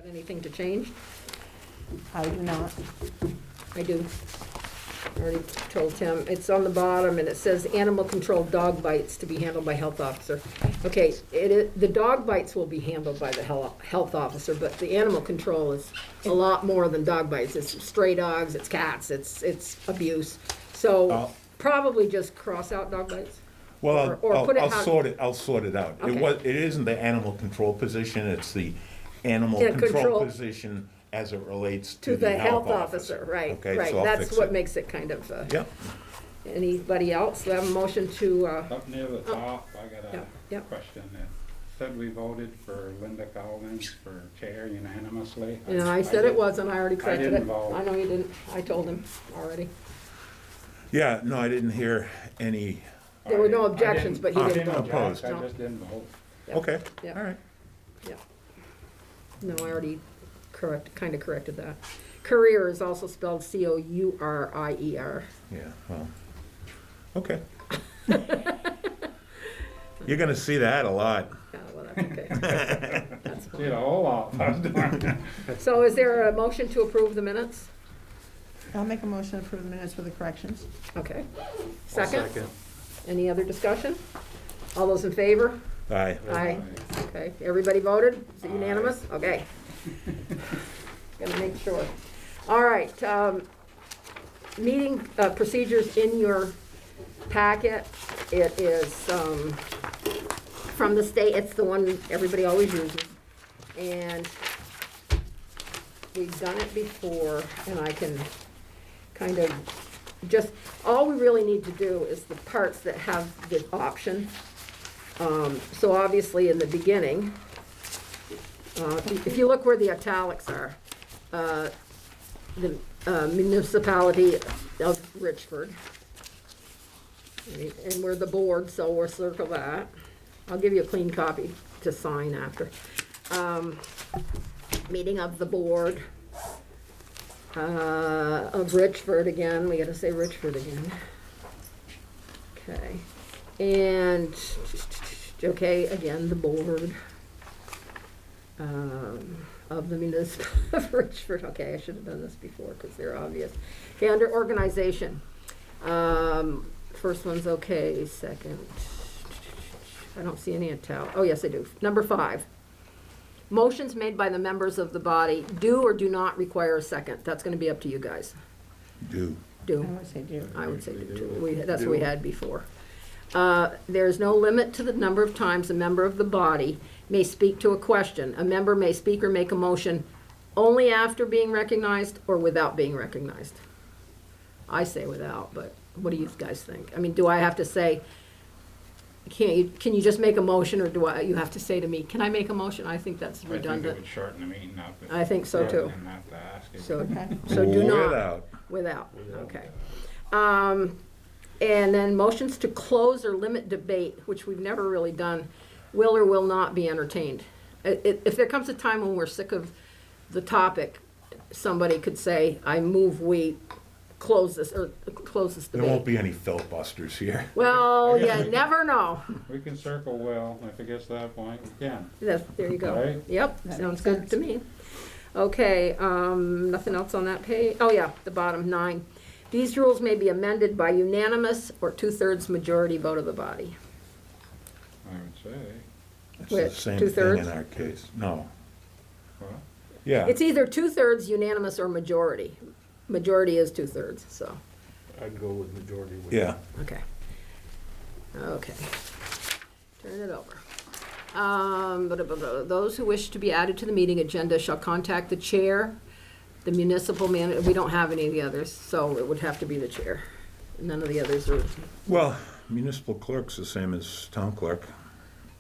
Got anything to change? I do not. I do. I already told Tim. It's on the bottom and it says animal control dog bites to be handled by health officer. Okay, the dog bites will be handled by the health officer, but the animal control is a lot more than dog bites. It's stray dogs, it's cats, it's abuse. So probably just cross out dog bites. Well, Or put it I'll how- sort it out. Okay. It isn't the animal control position, it's the animal Yeah, control control. position as it relates To the health officer, right, Okay, right. so I'll That's fix what it. makes it kind of, Yep, anybody else? We have a motion to, Up near the top, I got Yep, yep. a question that said we voted for Linda Collins for chair unanimously. I said it didn't- wasn't, I already corrected it. didn't vote. I know you didn't, I told him already. yeah, no, I didn't hear any, There were no I didn't- objections, but he I didn't didn't vote. Opposed. object, No. I just didn't vote. Yep. okay, Yep. all right. Yeah. No, I already kind of corrected that. Courier is also spelled Courier. Yeah, well, okay. You're gonna see that a lot. Yeah, well, that's okay. That's See, fine. a whole lot. I was doing. So is there a motion to approve the minutes? I'll make a motion to approve the minutes with the corrections. Okay. Second? Any other discussion? All those in favor? Aye. Aye. Okay, everybody voted? Is it unanimous? Okay. Gonna make sure. All right, meeting procedures in your packet. It is from the state, it's the one everybody always uses. And we've done it before, and I can kind of just, all we really need to do is the parts that have the option. So obviously in the beginning, if you look where the italics are, the municipality of Richford. And we're the board, so we'll circle that. I'll give you a clean copy to sign after. Meeting of the board of Richford again. We gotta say Richford again. Okay. And, okay, again, the board of the municipality of Richford. Okay, I should have done this before because they're obvious. Okay, under organization. First one's okay, second. I don't see any italic. Oh, yes, I do. Number 5. Motions made by the members of the body do or do not require a second. That's going to be up to you guys. Do. I Do. would say do. I would say do too. That's what we had before. There's no limit to the number of times a member of the body may speak to a question. A member may speak or make a motion only after being recognized or without being recognized. I say without, but what do you guys think? I mean, do I have to say, can you just make a motion, or you have to say to me, can I make a motion? I think that's I think it redundant. would shorten the meeting up. I think so, too. And not to ask it. So, Okay. so do not. Without. Without, okay. And then motions to close or limit debate, which we've never really done, will or will not be entertained. If there comes a time when we're sick of the topic, somebody could say, I move we close this There won't debate. be any filibusters here. Well, you never know. We can circle well, if it gets to that point, we can. There you go. Right. Yep, That sounds makes good sense. to me. Okay, nothing else on that page? Oh, yeah, the bottom 9. These rules may be amended by unanimous or 2/3 majority vote of the body. I would say. It's the With same thing 2/3? in our case. No. Well, Yeah. It's either 2/3 unanimous or majority. Majority is 2/3, so, I'd go with majority. Yeah. okay. Okay. Turn it over. Those who wish to be added to the meeting agenda shall contact the chair, the municipal manager. We don't have any of the others, so it would have to be the chair. None of the others are Well, municipal clerk's the same as town clerk.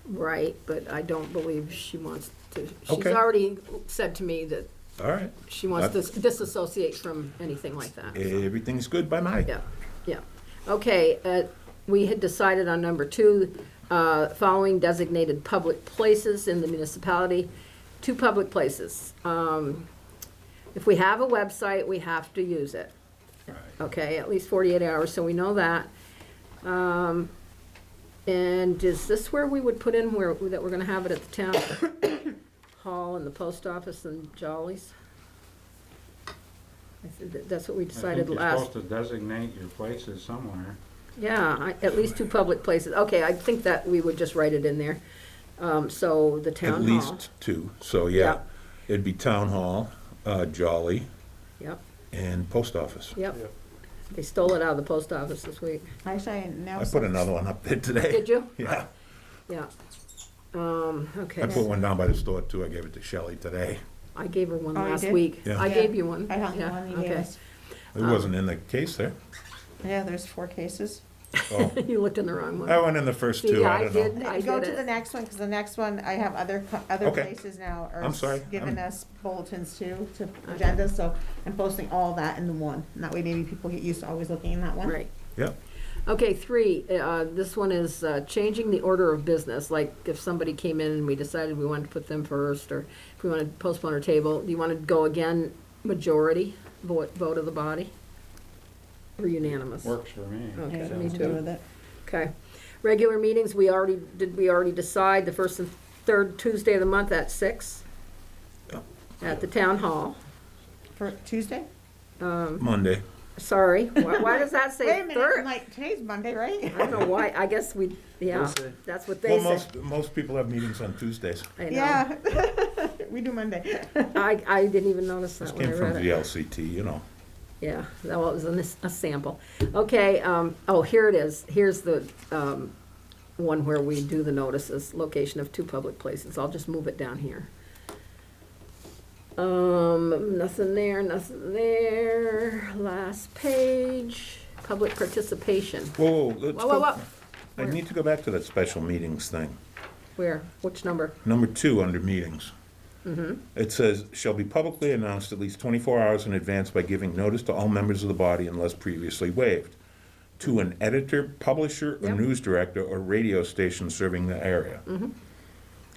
right, but I don't believe she wants to. She's Okay. already said to me that All right. she wants to disassociate from anything like that. so. Everything's good by my. Yeah, yeah. Okay, we had decided on number 2, following designated public places in the municipality. 2 public places. If we have a website, we have to use it. right. Okay, at least 48 hours, so we know that. And is this where we would put in that we're gonna have it at the town hall and the post office and Jolly's. That's what we I decided think you're last. supposed to designate your places somewhere. Yeah, at least 2 public places. Okay, I think that we would just write it in there. So the At town hall. least 2, so yeah. It'd be town hall, Jolly, Yep, and post office. yep. Yep. They stole it out of the post office this week. Actually, I now. I put another one up there today. Did you? Yeah. Yeah. Okay. I put one down by the store too. I gave it to Shelley today. I gave her one Oh, you last did? week. Yeah. I Yeah. gave you one. I have Yeah, one you gave okay. us. It wasn't in the case there. Yeah, there's 4 cases. Oh, You looked in the wrong one. I went in the first See, 2, yeah, I I don't did. know. I Go did to it. the next one, because the next one, I have other Okay. places now are I'm sorry. giving us bulletins too, to agendas, so I'm posting all that in the one. And that way maybe people get used to always looking in that one. Right. Yep. Okay, 3, this one is changing the order of business, like if somebody came in and we decided we wanted to put them first, or if we wanted to postpone our table, do you want to go again, majority, vote of the body? Or unanimous? Works for me. Okay, Yeah, me nothing to do too. with it. Okay. Regular meetings, we already decide the first and third Tuesday of the month at 6? Yep. At the town hall. For Tuesday? Monday. Sorry, why does that say Wait a minute, third? like, today's Monday, right? I don't know why, I guess yeah, They'll say. that's what they Well, say. most people have meetings on Tuesdays. I know. Yeah, we do Monday. I didn't even notice This that when I came from read it. VLCT, you know. Yeah, that was a sample. Okay, oh, here it is. Here's the one where we do the notices, location of 2 public places. I'll just move it down here. Nothing there, nothing there. Last page, public participation. Whoa, let's Whoa, whoa, go. whoa. I need to go back to that special meetings thing. Where? Which number? Number 2 under meetings. It says, shall be publicly announced at least 24 hours in advance by giving notice to all members of the body unless previously waived. To an editor, publisher, or Yep. news director, or radio station serving the area.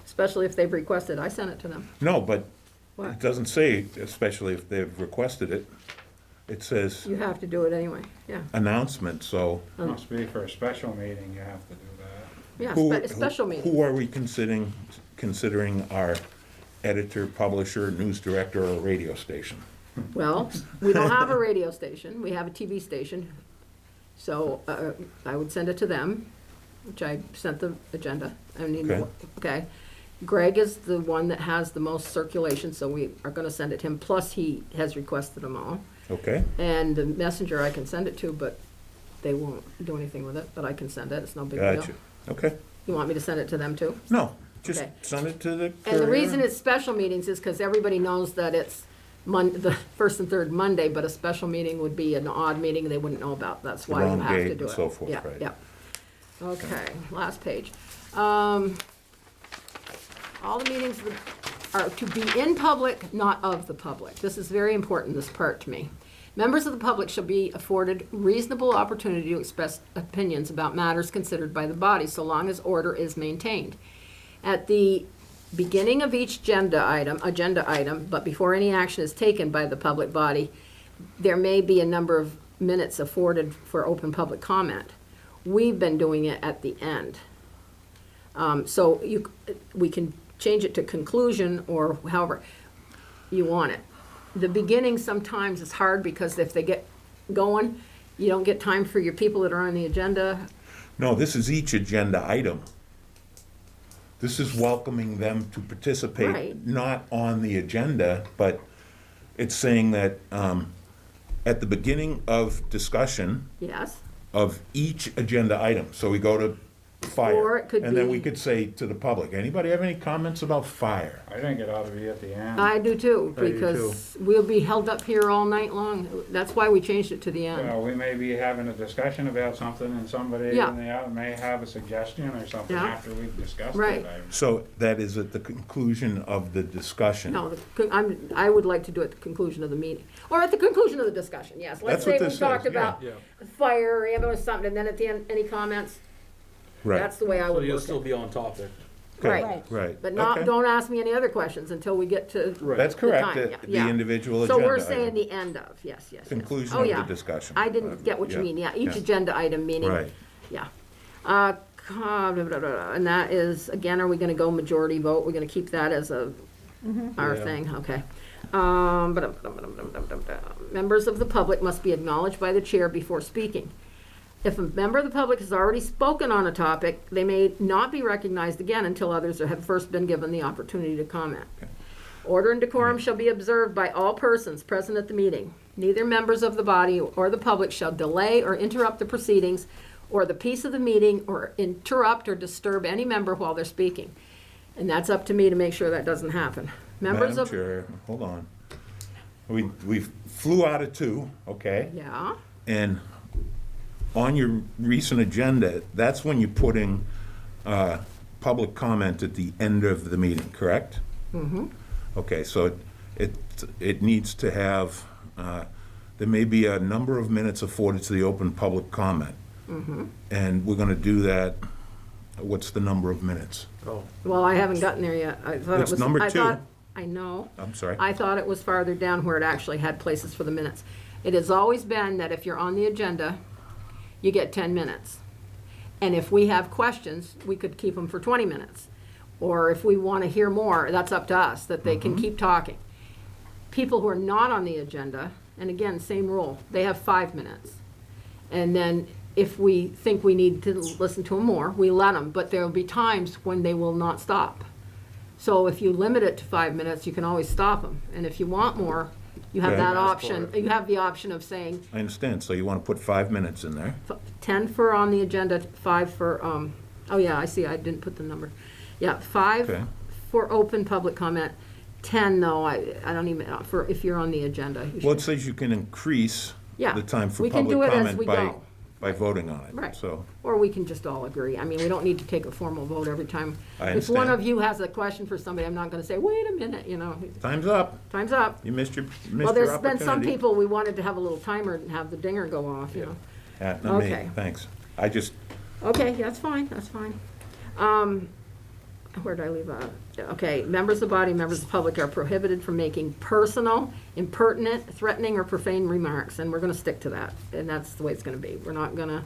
Especially if they've requested. I sent it to them. No, but What? it doesn't say, especially if they've requested it. It says You have to do it anyway, yeah. announcement, so Must be for a special meeting, you have to do that. Yeah, who, special meeting. who are we considering our editor, publisher, news director, or radio station? Well, we don't have a radio station, we have a TV station. So I would send it to them, which I sent the agenda. I need, Okay. okay. Greg is the one that has the most circulation, so we are gonna send it to him, plus he has requested them all. Okay, And the messenger I can send it to, but they won't do anything with it, but I can send it, it's no big deal. gotcha. Okay, You want me to send it to them too? no, just Okay. send it to the And the courier. reason it's special meetings is because everybody knows that it's the first and third Monday, but a special meeting would be an odd meeting they wouldn't know about. That's why you Wrong have date to do it. and so forth, Yeah, right. yeah. Okay, last page. All the meetings are to be in public, not of the public. This is very important, this part to me. Members of the public shall be afforded reasonable opportunity to express opinions about matters considered by the body, so long as order is maintained. At the beginning of each agenda item, but before any action is taken by the public body, there may be a number of minutes afforded for open public comment. We've been doing it at the end. So we can change it to conclusion or however you want it. The beginning sometimes is hard because if they get going, you don't get time for your people that are on the agenda. No, this is each agenda item. This is welcoming them to participate, Right. not on the agenda, but it's saying that at the beginning of discussion Yes, of each agenda item, so we go to Or fire. it could And then we be- could say to the public, anybody have any comments about fire? I think it ought to be at the end. I do too, I do because we'll be held up here all night long. That's why we changed it to the end. Well, we may be having a discussion about something and somebody Yeah. in the out may have a suggestion or something Yeah. after we've discussed Right. it. So that is at the conclusion of the discussion. No, I would like to do it at the conclusion of the meeting, or at the conclusion of the discussion, yes. Let's That's what say we this talked says, yeah. about Yeah. fire, ambulance, something, and then at the end, any comments? Right, That's the way I So would you'll work still it. be on topic. okay, Right. right. But not, okay. don't ask me any other questions until we get to Right. That's the correct, time, the yeah. individual So agenda we're saying item. the end of, yes, yes, yes. Conclusion Oh, of yeah. the discussion. I didn't get what you Yeah, mean, yeah, each yeah. agenda item meaning, Right. yeah. Blah, blah, blah, blah. And that is, again, are we gonna go majority vote? We're gonna keep that as a our Yeah. thing, okay. Members of the public must be acknowledged by the chair before speaking. If a member of the public has already spoken on a topic, they may not be recognized again until others have first been given the opportunity to comment. Okay. Order and decorum shall be observed by all persons present at the meeting. Neither members of the body or the public shall delay or interrupt the proceedings or the peace of the meeting or interrupt or disturb any member while they're speaking. And that's up to me to make sure that doesn't happen. Members Madam of, Chair, hold on. We flew out of 2, okay? yeah, And on your recent agenda, that's when you're putting public comment at the end of the meeting, correct? Mm-hmm. Okay, so it needs to have, there may be a number of minutes afforded to the open public comment. Mm-hmm. And we're gonna do that, what's the number of minutes? Oh, well, I haven't gotten there yet. I thought it It's was. number I 2. thought- I know. I'm sorry. I thought it was farther down where it actually had places for the minutes. It has always been that if you're on the agenda, you get 10 minutes. And if we have questions, we could keep them for 20 minutes. Or if we want to hear more, that's up to us, that they can keep talking. People who are not on the agenda, and again, same rule, they have 5 minutes. And then if we think we need to listen to them more, we let them, but there'll be times when they will not stop. So if you limit it to 5 minutes, you can always stop them. And if you want more, you have Okay. that Ask for option. it. You have the option of saying I understand, so you wanna put 5 minutes in there? 10 for on the agenda, 5 for, oh yeah, I see, I didn't put the number. Yeah, 5 Okay. for open public comment, 10 though, I don't even, for, if you're on the agenda. you Well, it should- says you can increase Yeah, the time for we can public do it as comment we by, go. by voting on it. Right. So, Or we can just all agree. I mean, we don't need to take a formal vote every time. I If one understand. of you has a question for somebody, I'm not gonna say, wait a minute, you know, time's up. time's up. You missed your Well, opportunity. there's been some people, we wanted to have a little timer and have the dinger go off, you know. Yeah, not me, Okay. thanks. I just, Okay, that's fine, that's fine. Where did I leave out? Okay, members of the body, members of the public are prohibited from making personal, impertinent, threatening, or profane remarks, and we're gonna stick to that, and that's the way it's gonna be. We're not gonna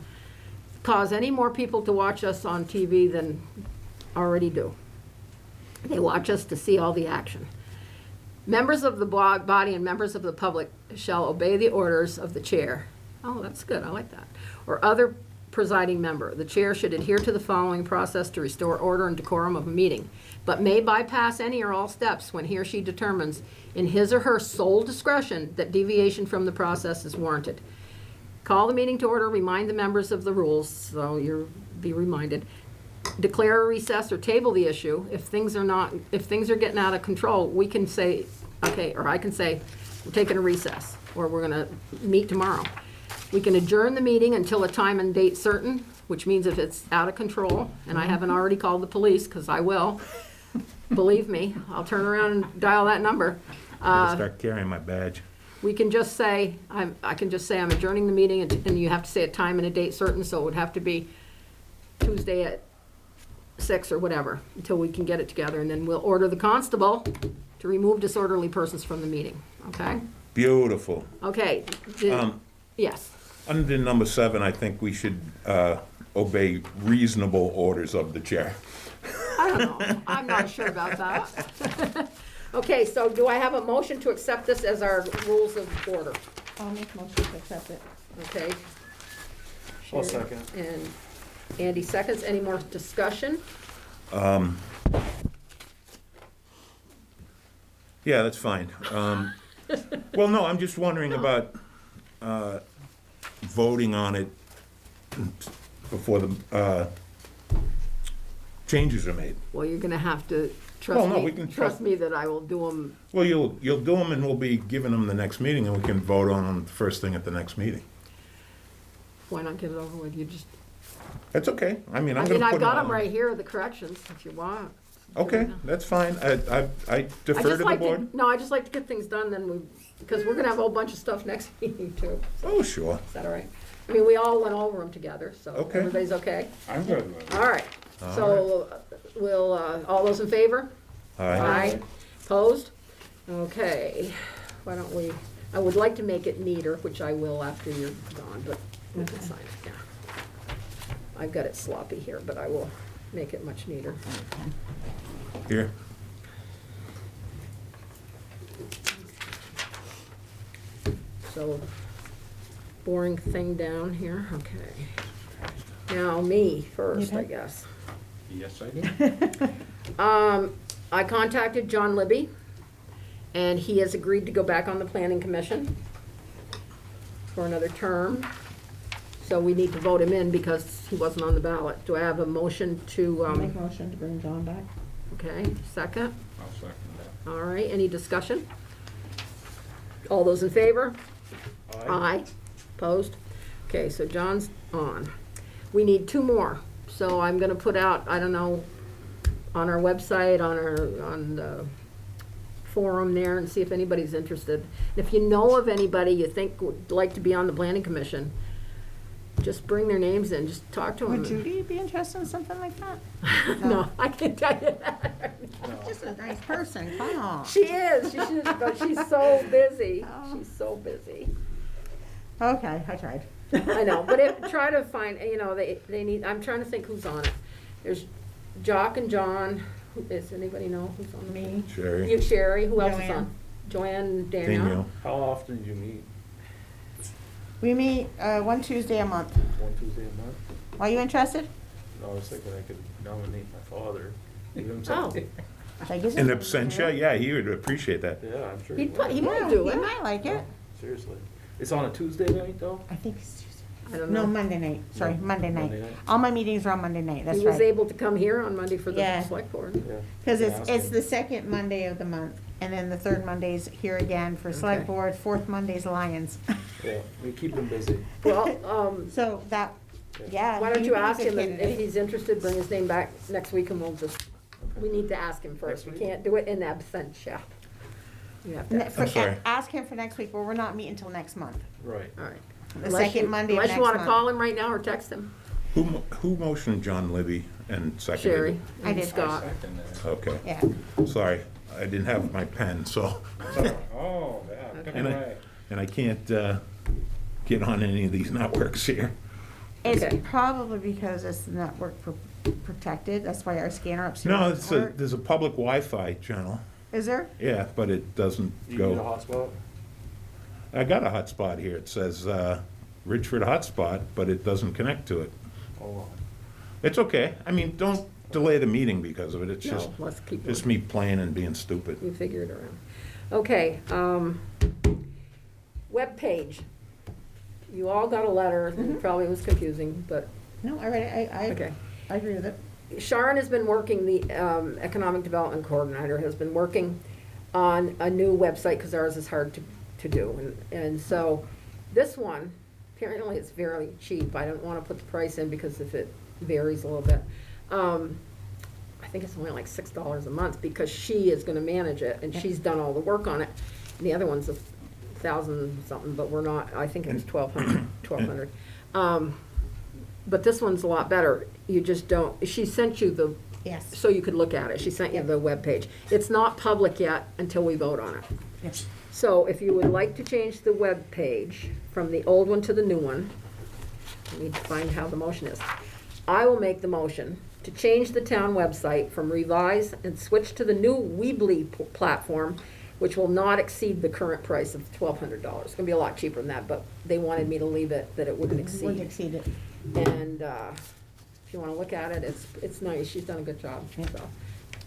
cause any more people to watch us on TV than already do. They watch us to see all the action. Members of the body and members of the public shall obey the orders of the chair. Oh, that's good, I like that. Or other presiding member. The chair should adhere to the following process to restore order and decorum of a meeting, but may bypass any or all steps when he or she determines in his or her sole discretion that deviation from the process is warranted. Call the meeting to order, remind the members of the rules, so you'll be reminded. Declare a recess or table the issue. If things are getting out of control, we can say, okay, or I can say, we're taking a recess, or we're gonna meet tomorrow. We can adjourn the meeting until a time and date certain, which means if it's out of control, and I haven't already called the police, because I will, believe me, I'll turn around and dial that number. better start carrying my badge. We can just say, I can just say I'm adjourning the meeting, and you have to say a time and a date certain, so it would have to be Tuesday at 6 or whatever, until we can get it together, and then we'll order the constable to remove disorderly persons from the meeting, okay? Beautiful. Okay, yes, Under number 7, I think we should obey reasonable orders of the chair. I don't know, I'm not sure about that. Okay, so do I have a motion to accept this as our rules of order? I'll make a motion to accept it. Okay? I'll Sharon second. And Andy seconds, any more discussion? Yeah, that's fine. Well, no, I'm just wondering about voting on it before the changes are made. Well, you're gonna have to Well, trust no, we me, can trust trust- me that I will do them. Well, you'll do them, and we'll be giving them the next meeting, and we can vote on them first thing at the next meeting. Why not get it over with? You just, That's okay. I mean, I'm I gonna mean, put I've got them on. right here, the corrections, if you want. Okay, that's fine. I I defer just to the like board. to, no, I just like to get things done, then we, because we're gonna have a whole bunch of stuff next meeting too. Oh, sure. Is that all right? I mean, we all went over them together, so Okay. everybody's okay? I'm good with it. All right, so we'll, all those in favor? Aye. Opposed? Okay, why don't we, I would like to make it neater, which I will after you're gone, but we can sign it, yeah. I've got it sloppy here, but I will make it much neater. Here. So, boring thing down here, okay. Now, me first, I Okay. guess. Yes, I did. I contacted John Libby, and he has agreed to go back on the planning commission for another term. So we need to vote him in because he wasn't on the ballot. Do I have a motion to, I'll make a motion to bring John back. okay, second? I'll second that. All right, any discussion? All those in favor? Aye. Opposed? Okay, so John's on. We need two more, so I'm gonna put out, I don't know, on our website, on the forum there, and see if anybody's interested. If you know of anybody you think would like to be on the planning commission, just bring their names in, just talk to them. Would Judy be interested in something like that? No, I can't tell you that. Just a nice person, come on. She is, but she's so busy. Oh. She's so busy. Okay, I tried. I know, but try to find, they need, I'm trying to think who's on it. There's Jock and John, does anybody know who's on? Me. Sherry, You, Sherry, who else is Joanne. on? Joanne and Danielle? Danielle, How often do you meet? We meet, one Tuesday a month. One Tuesday a month? Are you interested? No, I was thinking I could nominate my father. You know what Oh. I'm saying? Like, is it- in absentia, yeah, he would appreciate that. Yeah, I'm sure. He'd he put- he would. might Yeah, do he it. might like it. Seriously. It's on a Tuesday night though? I think it's Tuesday. I don't No, know. Monday night, sorry, No, Monday night. Monday night. All my meetings are on Monday night, that's He was right. able to come here on Monday for the Yeah. select board. Yeah. Cause Yeah, it's ask him. the second Monday of the month, and then the third Monday's here again for select Okay. board, fourth Monday's Lions. Yeah, we keep him busy. Well, So that, yeah. why don't you he's a ask him, and if candidate. he's interested, bring his name back next week and we'll just, Okay. we need to ask him first. We Next week? can't do it in absentia. You have to Ne- ask. for- I'm sorry. Ask him for next week, but we're not meeting till next month. Right. All right. The Unless second you- Monday of Unless you next wanna month. call him right now or text him. Who motioned John Libby and seconded? Sherry it? I and did. I Scott. second that. Okay, Yeah, sorry, I didn't have my pen, so, Oh, yeah, took it And I- away. and I can't get on any of these networks here. it's Okay. probably because it's network protected, that's why our scanner upstairs. No, doesn't work. there's a public Wi-Fi channel, Is there? yeah, but it doesn't You need a go. hotspot? I got a hotspot here, it says Richford hotspot, but it doesn't connect to it. Oh, It's okay, I mean, don't delay the meeting because of it, it's just, No, let's keep just going. me playing and being stupid. You figure it around. Okay, webpage. You all got a letter, it probably was confusing, but, No, I read it, okay. I agree with it. Sharon has been working, the Economic Development Coordinator has been working on a new website, because ours is hard to do. And so, this one, apparently it's very cheap. I don't want to put the price in, because if it varies a little bit. I think it's only like $6 a month, because she is gonna manage it, and she's done all the work on it. And the other one's $1,000 something, but we're not, I think it was $1,200. But this one's a lot better. You just don't, she sent you the, Yes. so you could look at it. She sent you the webpage. It's not public yet until we vote on it. Yes. So if you would like to change the webpage from the old one to the new one, we need to find how the motion is. I will make the motion to change the town website from revise and switch to the new Weebly platform, which will not exceed the current price of $1,200. It's gonna be a lot cheaper than that, but they wanted me to leave it, that it wouldn't Wouldn't exceed. exceed it. And if you wanna look at it, it's nice. She's done a good job, so.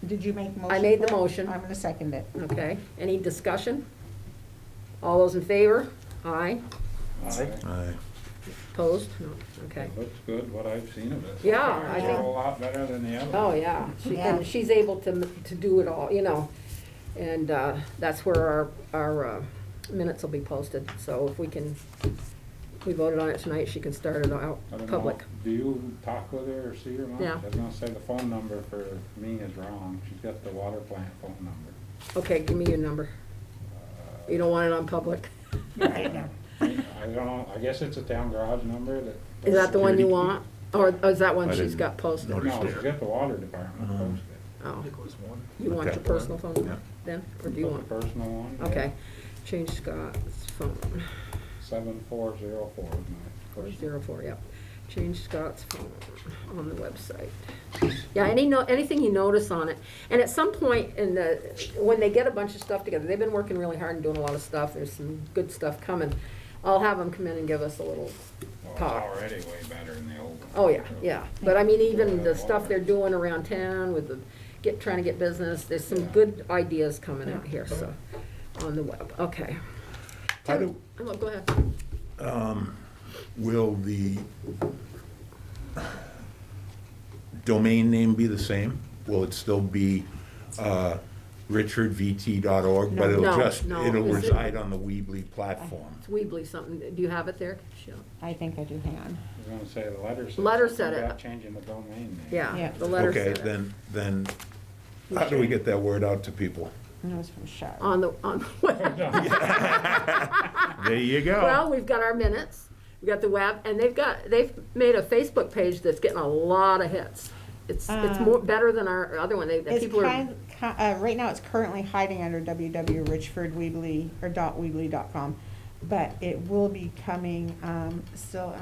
Did you make a motion? I made the for it? motion. I'm gonna second it. Okay, any discussion? All those in favor? Aye. Aye. Aye. Opposed? No, okay. It looks good, what I've seen of it. Yeah, I It's a think- whole lot better than the other. Oh, yeah, Yeah. and she's able to do it all, and that's where our minutes will be posted, so if we voted on it tonight, she can start it out I don't know, public. do you talk with her or see her much? Yeah. I was gonna say the phone number for me is wrong. She's got the water plant phone number. Okay, give me your number. You don't want it on public? Right now. I don't know, I guess it's a town garage number that. Is that the one you Security want? Or is that one I she's didn't got posted? notice No, she's got the water department posted. Oh, it was one. you want your Okay. personal phone number Yeah. then, or do you Put want? the personal one? yeah. Okay, change Scott's phone. 7404 is my personal. 404, yep. Change Scott's phone on the website. Yeah, anything you notice on it. And at some point when they get a bunch of stuff together, they've been working really hard and doing a lot of stuff. There's some good stuff coming. I'll have them come in and give us a little Well, talk. it's already way better than the old one. Oh, yeah, yeah. But I mean, even the stuff they're doing around town with trying to get business, there's some good ideas coming out here, so, on the web. Okay. How do- Oh, go ahead. Will the domain name be the same? Will it still be richardvt.org, but No, it'll is it- reside on the Weebly platform? It's Weebly something. Do you have it there? Sure. I think I do, hang on. I was gonna say the letter said. Letter something said it. about changing the domain name. Yeah, Yeah. the letter Okay, said it. then, how do we get that word out to people? And it was from Sharon. On the web. There you go. Well, we've got our minutes, we've got the web, and they've made a Facebook page that's getting a lot of hits. It's more, better than our other one. It's People are, right now it's currently hiding under www.richfordweebly or .weebly.com, but it will be coming, still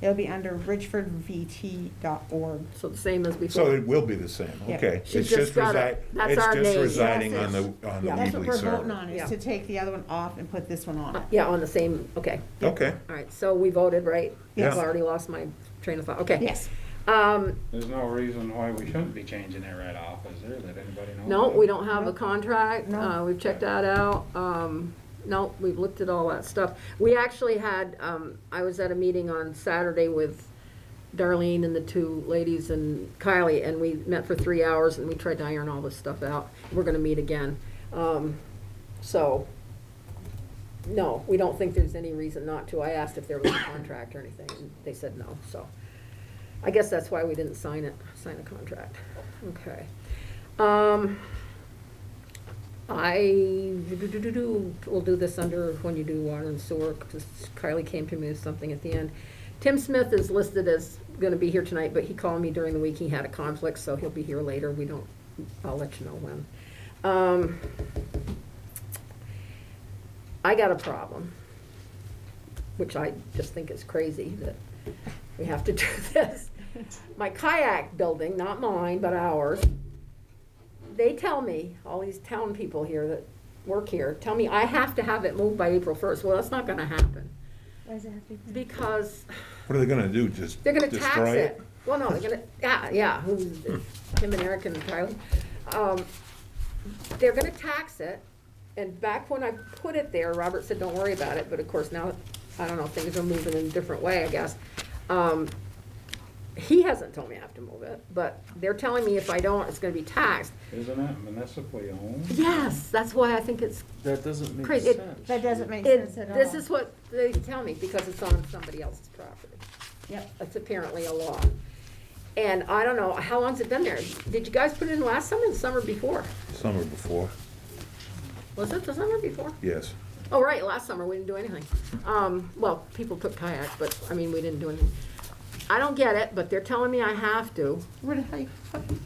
it'll be under richfordvt.org. so the same as So before. it will be the same, Yeah. okay. She It's just got it. That's it's our just name. residing Yes, on the Yeah. That's what Weebly we're voting server. on, Yeah. is to take the other one off and put this one on it. Yeah, on the same, okay. Okay, All right, so we voted, right? Yes. I've already lost my train of thought. Okay. Yes. There's no reason why we shouldn't be changing it right off, is there, that anybody knows? No, of? we don't have a No. contract. No. We've checked that out. No, we've looked at all that stuff. We actually had, I was at a meeting on Saturday with Darlene and the two ladies and Kylie, and we met for 3 hours and we tried to iron all this stuff out. We're gonna meet again. So, no, we don't think there's any reason not to. I asked if there was a contract or anything, and they said no, so. I guess that's why we didn't sign a contract. Okay. We'll do this under when you do water and sewer, because Kylie came to me with something at the end. Tim Smith is listed as gonna be here tonight, but he called me during the week, he had a conflict, so he'll be here later, I'll let you know when. I got a problem, which I just think is crazy that we have to do this. My kayak building, not mine, but ours, they tell me, all these town people here that work here, tell me I have to have it moved by April 1st. Well, that's not gonna happen, Why does it have to be? because what are they gonna do, just they're gonna tax destroy it. Well, no, they're gonna, yeah, who's, Tim and Eric and Kylie. They're gonna tax it, and back when I put it there, Robert said, don't worry about it, but of course now, I don't know, things are moving in a different way, I guess. He hasn't told me I have to move it, but they're telling me if I don't, it's gonna be taxed. Isn't it municipally owned? Yes, that's why I think it's That doesn't make Crazy. sense. That doesn't make It, sense at all. this is what they tell me, because it's on somebody else's property. Yep. That's apparently a law. And I don't know, how long's it been there? Did you guys put it in last summer or the summer before? Summer before, Was it the summer before? yes. Oh, right, last summer, we didn't do anything. Well, people took kayaks, but, I mean, we didn't do anything. I don't get it, but they're telling me I have to. Where the hell you,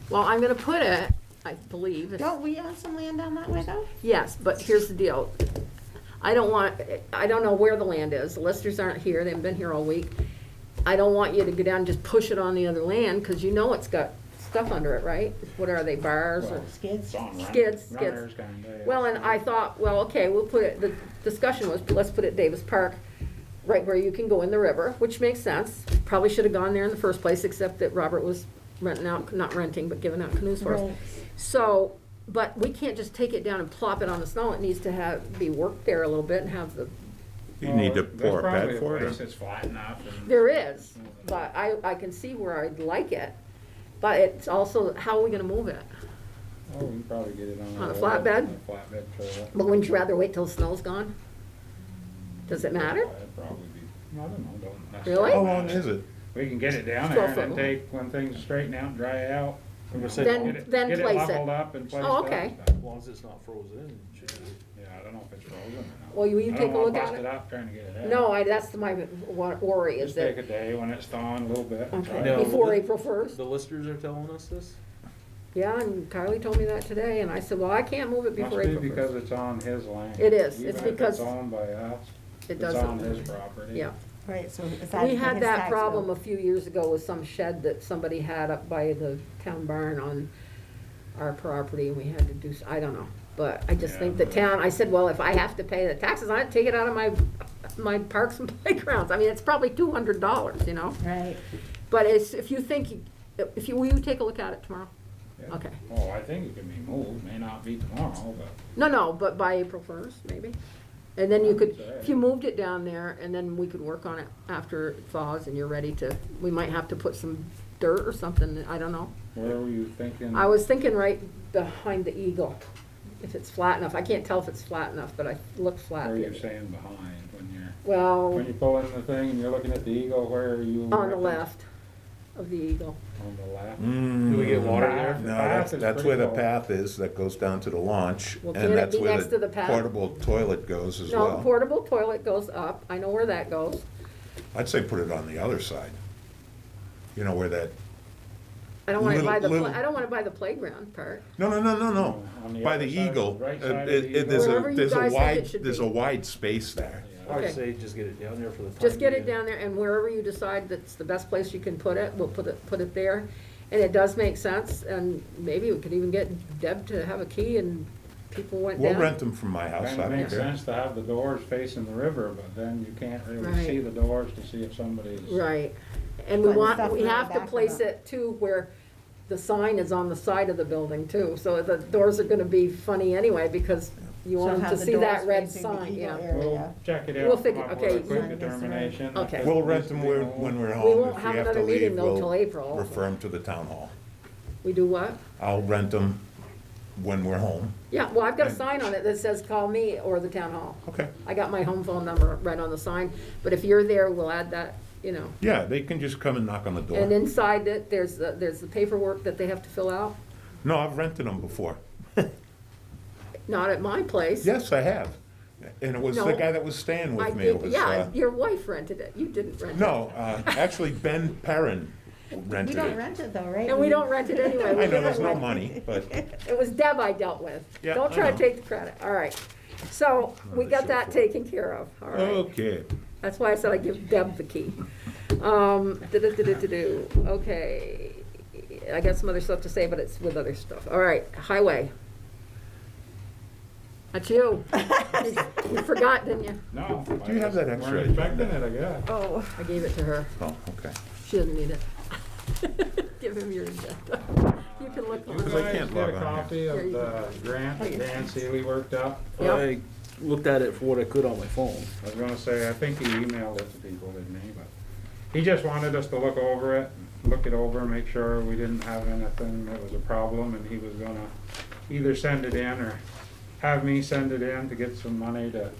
Well, I'm gonna put it, I believe. don't we own some land down that way though? Yes, but here's the deal. I don't know where the land is. The listers aren't here. They haven't been here all week. I don't want you to go down and just push it on the other land, because you know it's got stuff under it, right? What are they, bars or? Well, Skids? It's on Skids. runners kinda, yeah. Well, and I thought, well, okay, we'll put it, the discussion was, let's put it at Davis Park, right where you can go in the river, which makes sense. Probably should have gone there in the first place, except that Robert was renting out, not renting, but giving out canoes for us. Right. So, but we can't just take it down and plop it on the snow. It needs to be worked there a little bit and have the, You need to Well, pour a there's pad probably for it, place or? that's flat enough and. there is, but I can see where I'd like it. But it's also, how are we gonna move it? Oh, we can probably get it on. On a flatbed? A flatbed trailer. But wouldn't you rather wait till the snow's gone? Does it matter? It'd probably be, I don't know, don't Really? necessarily. How long is it? We can get it down 12 there and foot then long. take, when things straighten out and dry out. I'm gonna say, Then- as Get it place it. leveled up and placed Oh, up. okay. long as it's not frozen, it should be. Yeah, I don't know if it's frozen or not. Well, will you I take don't a wanna look at bust it? it up trying to get it out. No, that's my worry is Just take that, a day when it's thawing a little bit. and try okay, it. No. before the- April 1st? The listers are telling us this? Yeah, and Kylie told me that today, and I said, well, I can't move it Must before be April because 1st. it's on his land. It is. Even It's if because it's owned by us, It it's on doesn't, his property. yeah, Right, so is that? We had his that tax problem bill? a few years ago with some shed that somebody had up by the town barn on our property, and we had to do, I don't know. But I just think the town, I said, well, if I have to pay the taxes on it, take it out of my parks and playgrounds. I mean, it's probably $200, you know? Right, But it's, if you think, will you take a look at it tomorrow? Yeah. Okay. Oh, I think it can be moved, may not be tomorrow, but. No, but by April 1st, maybe. And then you could, That's all right. if you moved it down there, and then we could work on it after it thaws and you're ready to, we might have to put some dirt or something, I don't know. Where were you thinking? I was thinking right behind the eagle, if it's flat enough. I can't tell if it's flat enough, but I look flat. Where are you saying behind when you're, Well, when you pull in the thing and you're looking at the eagle, where are you? on the left of the eagle. On the left? Do we get water there? No, The path is that's pretty where the low. path is that goes down to the launch, Well, can't and it that's be where next to the the path? portable toilet goes as No, well. portable toilet goes up. I know where that goes. I'd say put it on the other side. You know, where that, I don't want to buy Little- I don't want to buy the playground part. no, On the by other the side, eagle. right side of the There's eagle. Wherever you guys think it should there's be. a wide space there. I would Okay. say just get it down there for the time. Just get it being. down there, and wherever you decide that's the best place you can put it, we'll put it there. And it does make sense, and maybe we could even get Deb to have a key and people went down. We'll rent them from my house, Kind I of don't makes care. sense to have the doors facing the river, but then you can't really Right. see the doors to see if somebody's. Right, and we Putting want, stuff we in the have to back of place it. it too where the sign is on the side of the building too, so the doors are gonna be funny anyway, because you So want them have to the see that doors red facing the sign, eagle yeah. area. We'll check it We'll out, figure- come up okay. with a quick Yeah, that's right. determination. Okay. if We'll it rent needs to them be moved. when we're We home. won't If have we have another to meeting leave, though till we'll April. refer them to the town hall. We do what? I'll rent them when we're home. Yeah, well, I've got a And- sign on it that says call me or the town hall. Okay. I got my home phone number right on the sign, but if you're there, we'll add that, you know. Yeah, they can just come and knock on the door. And inside it, there's the paperwork that they have to fill out. No, I've rented them before. Not at my place. Yes, I have. And it was the No. guy that was staying I with me. did- It was, Yeah, your wife rented it. You didn't rent it. no, actually Ben Perrin we rented don't it. rent it though, right? And we don't rent it anyway. We I know there's give no it away. money, but It was Deb I dealt with. Yeah, Don't I try to know. take the credit. All right. So we got that taken care of. All right. okay. That's why I said I give Deb the key. Okay. I got some other stuff to say, but it's with other stuff. All right, highway. That's you. You forgot, didn't you? No. Do you have that extra We're expecting agenda? it, I guess. Oh, I gave it to her. Oh, okay. She doesn't need it. Give him your agenda. You can look You on Because I it. guys can't get log a on here. copy Here of you the grant that Dan Seeley worked up? Yep. I looked at it for what I could on my phone. I was gonna say, I think he emailed it to people, didn't he? But he just wanted us to look over it, look it over, make sure we didn't have anything that was a problem, and he was gonna either send it in or have me send it in to get some money to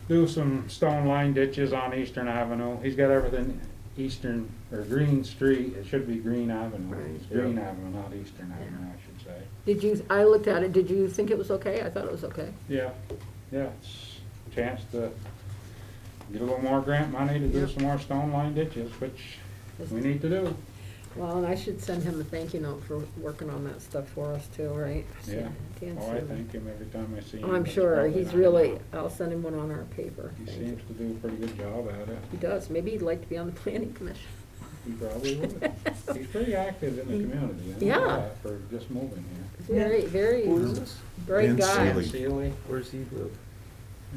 do some stone line ditches on Eastern Avenue. He's got everything Eastern, or Green Street, it should be Green Avenue. It's Green Avenue, not Eastern Avenue, I should say. Did you, I looked at it, did you think it was okay? I thought it was okay. Yeah, it's a chance to get a little more grant money to do Yep. some more stone line ditches, which we need to do. Well, and I should send him a thank you note for working on that stuff for us too, right? Yeah. Dan Oh, I Seeley. thank him every time I see him. I'm It's sure, probably he's not really, enough. I'll send him one on our paper. He Thank you. seems to do a pretty good job at it. He does, maybe he'd like to be on the planning commission. He probably would. He's pretty active in the community, I know Yeah. that, for just moving here. Very, very Who is this? bright Dan guy. Seeley. Seeley, Where's he live?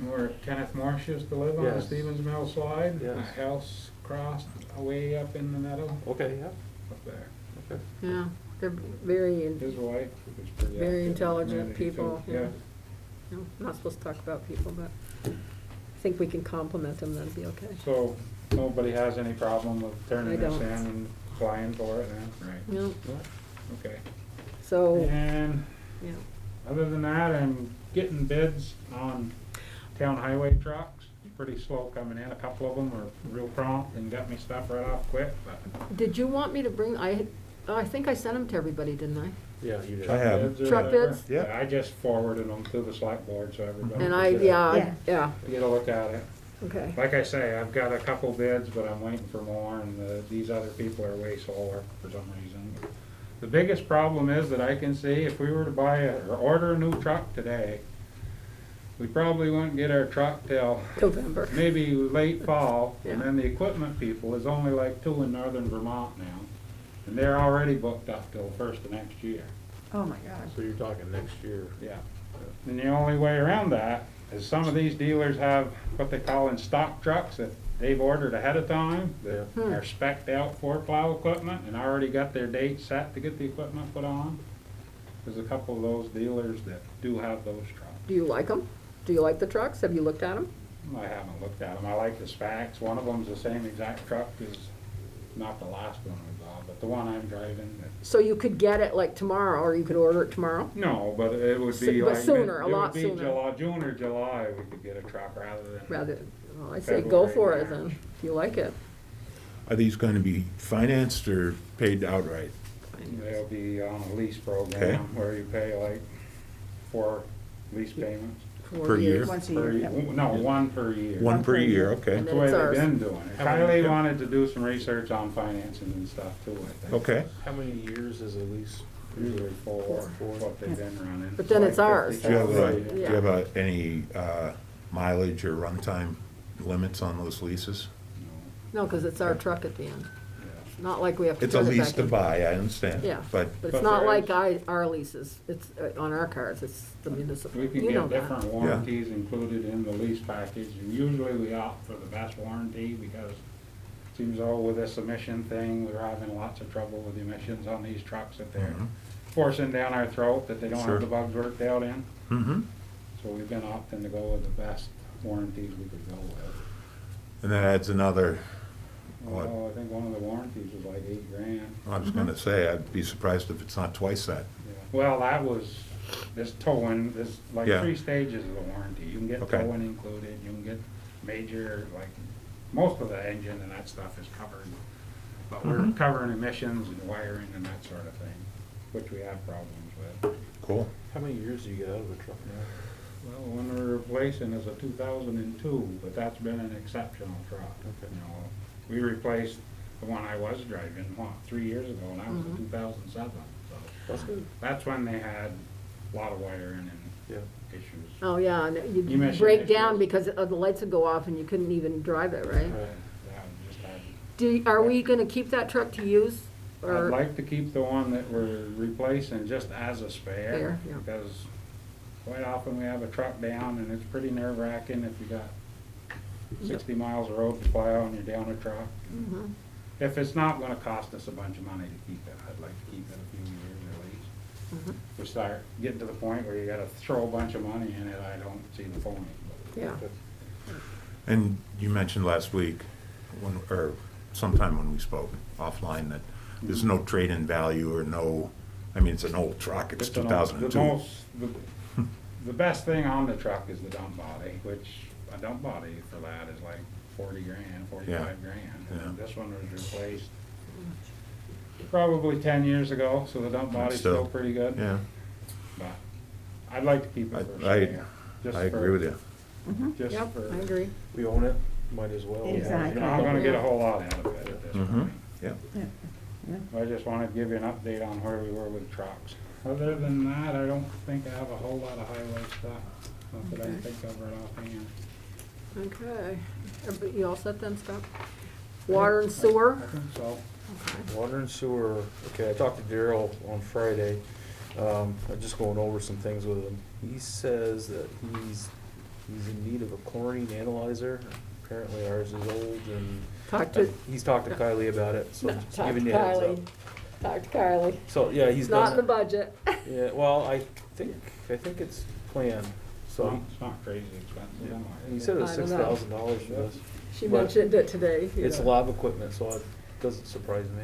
where Kenneth Morse used to live on the Yes. Stevens Mill slide. Yes. A house crossed way up in the meadow, Okay, yeah, up there. okay. Yeah, they're very, His wife was pretty active. very in the intelligent community, people, too. yeah. You know, not supposed to talk about people, but I think we can compliment them, that'd be okay. So, nobody has any problem with I turning this don't. in and applying for it then? Right, Yeah, okay. so, And yeah, other than that, I'm getting bids on town highway trucks. Pretty slow coming in. A couple of them were real prompt and got me stuff right off quick, but did you want me to bring, I think I sent them to everybody, didn't I? Yeah, you did. I have. bids or Truck whatever. bids? Yeah. I just forwarded them to the select board so everybody And could get yeah, get a look at it. okay. Like I say, I've got a couple bids, but I'm waiting for more, and these other people are way slower for some reason. The biggest problem is that I can see if we were to buy or order a new truck today, we probably wouldn't get our truck till November. maybe late fall. And Yeah. then the equipment people, there's only like 2 in northern Vermont now. And they're already booked up till the first of next year. Oh, my gosh. So you're talking next year. Yeah. And the only way around that is some of these dealers have what they call in stock trucks that they've ordered ahead of time, that Hmm. are spec'd out for plow equipment and already got their date set to get the equipment put on. There's a couple of those dealers that do have those trucks. Do you like them? Do you like the trucks? Have you looked at them? I haven't looked at them. I like the specs. One of them's the same exact truck as, not the last one we bought, but the one I'm driving. So you could get it like tomorrow, or you could order it tomorrow? No, but it would be But like. sooner, a it would lot be sooner. July, June or July, we could get a truck rather than. Rather, well, I say go for it February, then, if you like it. Are these gonna be financed or paid outright? They'll be on a lease Okay. program where you pay like 4 lease payments. 4 Per year? years. Once a Per, year, yep. no, 1 per year. One per year, okay. And That's the way it's they've ours. been doing it. How many- Kylie wanted to do some research on financing and stuff too, I think. Okay, How many years is a lease? Usually 4, Four. what they've been running. But then it's Like ours. do you have, 50,000 do you have any mileage or runtime limits on those leases? No, because it's our truck at the end. Yeah. Not like we have to It's a turn it lease back to in. buy, I understand. Yeah. But, But But it's not there like is- our leases, it's on our cars, it's the municipal, We can you know get that. different warranties included in the lease package, and usually we opt for the best warranty because it seems though with this emission thing, we're having lots of trouble with the emissions on these trucks that they're Mhm. forcing down our throat that they don't Sure. have the bugs worked out in. mm-hmm, So we've been opting to go with the best warranties we could go with. and that adds another, what, Well, I think one of the warranties was like $8,000. I was gonna say, I'd be surprised if it's not twice that. Yeah. Well, that was, this towing, there's like Yeah. 3 stages of the warranty. You can get Okay. towing included, you can get major, like, most of the engine and that stuff is covered. But we're Mhm. covering emissions and wiring and that sort of thing, which we have problems with. Cool. How many years do you get out of a truck now? Well, the one we're replacing is a 2002, but that's been an exceptional truck. Okay. You know, we replaced the one I was driving, 3 years ago, and that was a Mhm. 2007. So That's good. that's when they had a lot of wiring and Yeah. issues. Oh, yeah, and you'd Emission break down issues. because the lights would go off and you couldn't even drive it, right? Right. Yeah, we just had. Are we gonna keep that truck to use? I'd Or, like to keep the one that we're replacing just as a spare, Spare, yeah. because quite often we have a truck down and it's pretty nerve wracking if you got 60 miles of road to plow and you're down a truck. Mhm. If it's not gonna cost us a bunch of money to keep it, I'd like to keep it a few years at least. Mhm. We start getting to the point where you gotta throw a bunch of money in it, I don't see the point. Yeah, And you mentioned last week, when, or sometime when we spoke offline, that there's no trade-in value or no, I mean, it's an old truck, it's Just an old- 2002. The best thing on the truck is the dump body, which a dump body for that is like 40 grand, 45 grand. And Yeah. this one was replaced probably 10 years ago, so the dump body's Still, still pretty good. Yeah, But I'd like to keep it for I spare. just I agree with you. Just yep, for, I agree. We own it, might as well. Exactly. you're not gonna get a whole lot out of it at this Mm-hmm, point. yeah. I just wanted to give you an update on where we were with trucks. Other than that, I don't think I have a whole lot of highway stuff, not that I can Okay. think of right offhand. Okay. Everybody, you all set then, Scott? Water and sewer? I think so. Okay. Water and sewer, okay, I talked to Daryl on Friday, I'm just going over some things with him. He says that he's in need of a chlorine analyzer, apparently ours is old, and Talk to, he's talked to Kylie about it, so I'm just talk to giving you a heads up. Kylie. Talk to Kylie. So, yeah, he's It's not in the done, budget. yeah, well, I think it's planned, so, It's not crazy expensive. yeah. anyway, And he is said it? it was I don't know. $6,000 for this. She But mentioned it today. It's yeah. lab equipment, so it doesn't surprise me.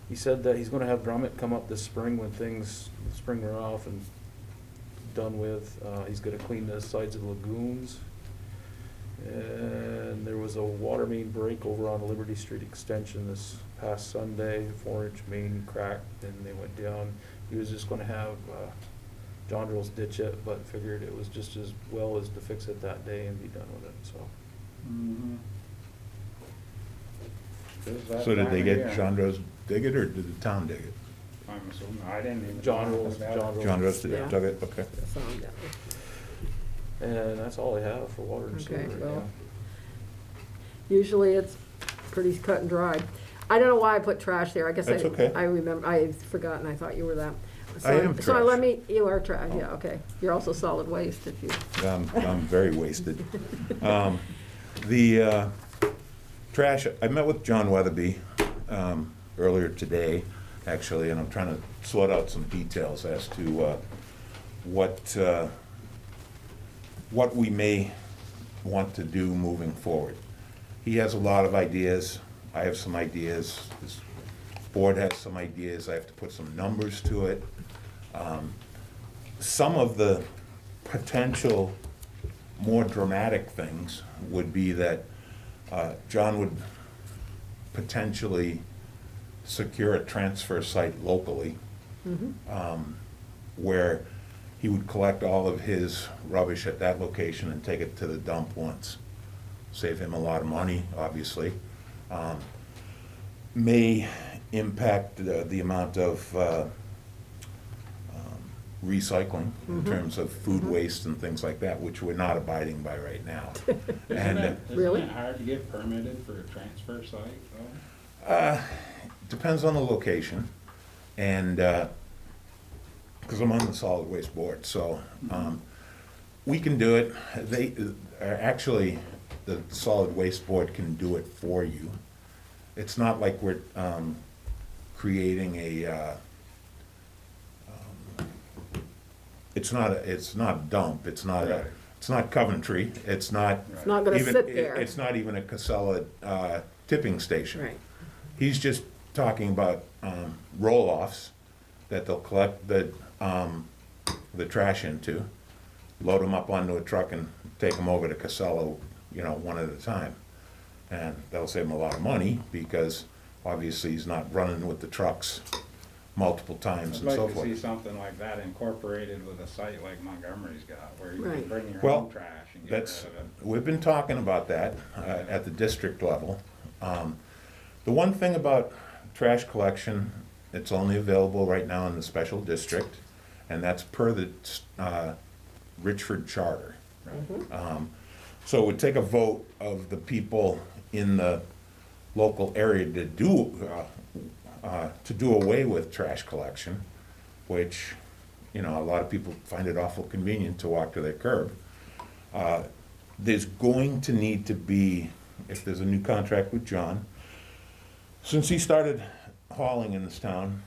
He said that he's gonna have Drummond come up this spring when spring runoff and done with. He's gonna clean the sides of the lagoons. And there was a water main break over on Liberty Street Extension this past Sunday, 4-inch main cracked and they went down. He was just gonna have, John Drills ditch it, but figured it was just as well as to fix it that day and be done with it, so. Mhm. Is that So did they time of get year? Chandros dig it, or did the town dig it? I'm assuming, I didn't even. John know Rolls, about it. John Rolls. Chandros Yeah. dug it, okay. So, yeah. And that's all I have for water and sewer Okay, right well. now. Usually it's pretty cut and dried. I don't know why I put trash there, I guess That's okay. I remember, I had forgotten, I thought you were that. I am So trash. let me, you are trash, yeah, okay. You're also solid waste if you, I'm very wasted. The trash, I met with John Weatherby earlier today, actually, and I'm trying to sort out some details as to what we may want to do moving forward. He has a lot of ideas. I have some ideas. This board has some ideas. I have to put some numbers to it. Some of the potential more dramatic things would be that John would potentially secure a transfer site locally, where he would collect all of his rubbish at that location and take it to the dump once. Save him a lot of money, obviously. May impact the amount of recycling in terms of food waste and things like that, which we're not abiding by right now. And Really? Isn't it hard to get permitted for a transfer site, though? depends on the location, and, because I'm on the solid waste board, so, we can do it. They, actually, the solid waste board can do it for you. It's not like we're, creating a, it's not a dump, it's not Right. it's not Coventry, it's not. it's not gonna even- sit there. It's not even a Casella, tipping station. Right, He's just talking about roll-offs that they'll collect the trash into, load them up onto a truck and take them over to Casella, one at a time. And that'll save him a lot of money, because obviously he's not running with the trucks multiple times I'd and so like to see forth. something like that incorporated with a site like Montgomery's got, where you Right. can bring your Well, own trash and get rid That's, of it. we've been talking about that at the district level. The one thing about trash collection, it's only available right now in the special district, and that's per the Richford Charter. So it would take a vote of the people in the local area to do away with trash collection, which, a lot of people find it awful convenient to walk to their curb. There's going to need to be, if there's a new contract with John, since he started hauling in this town,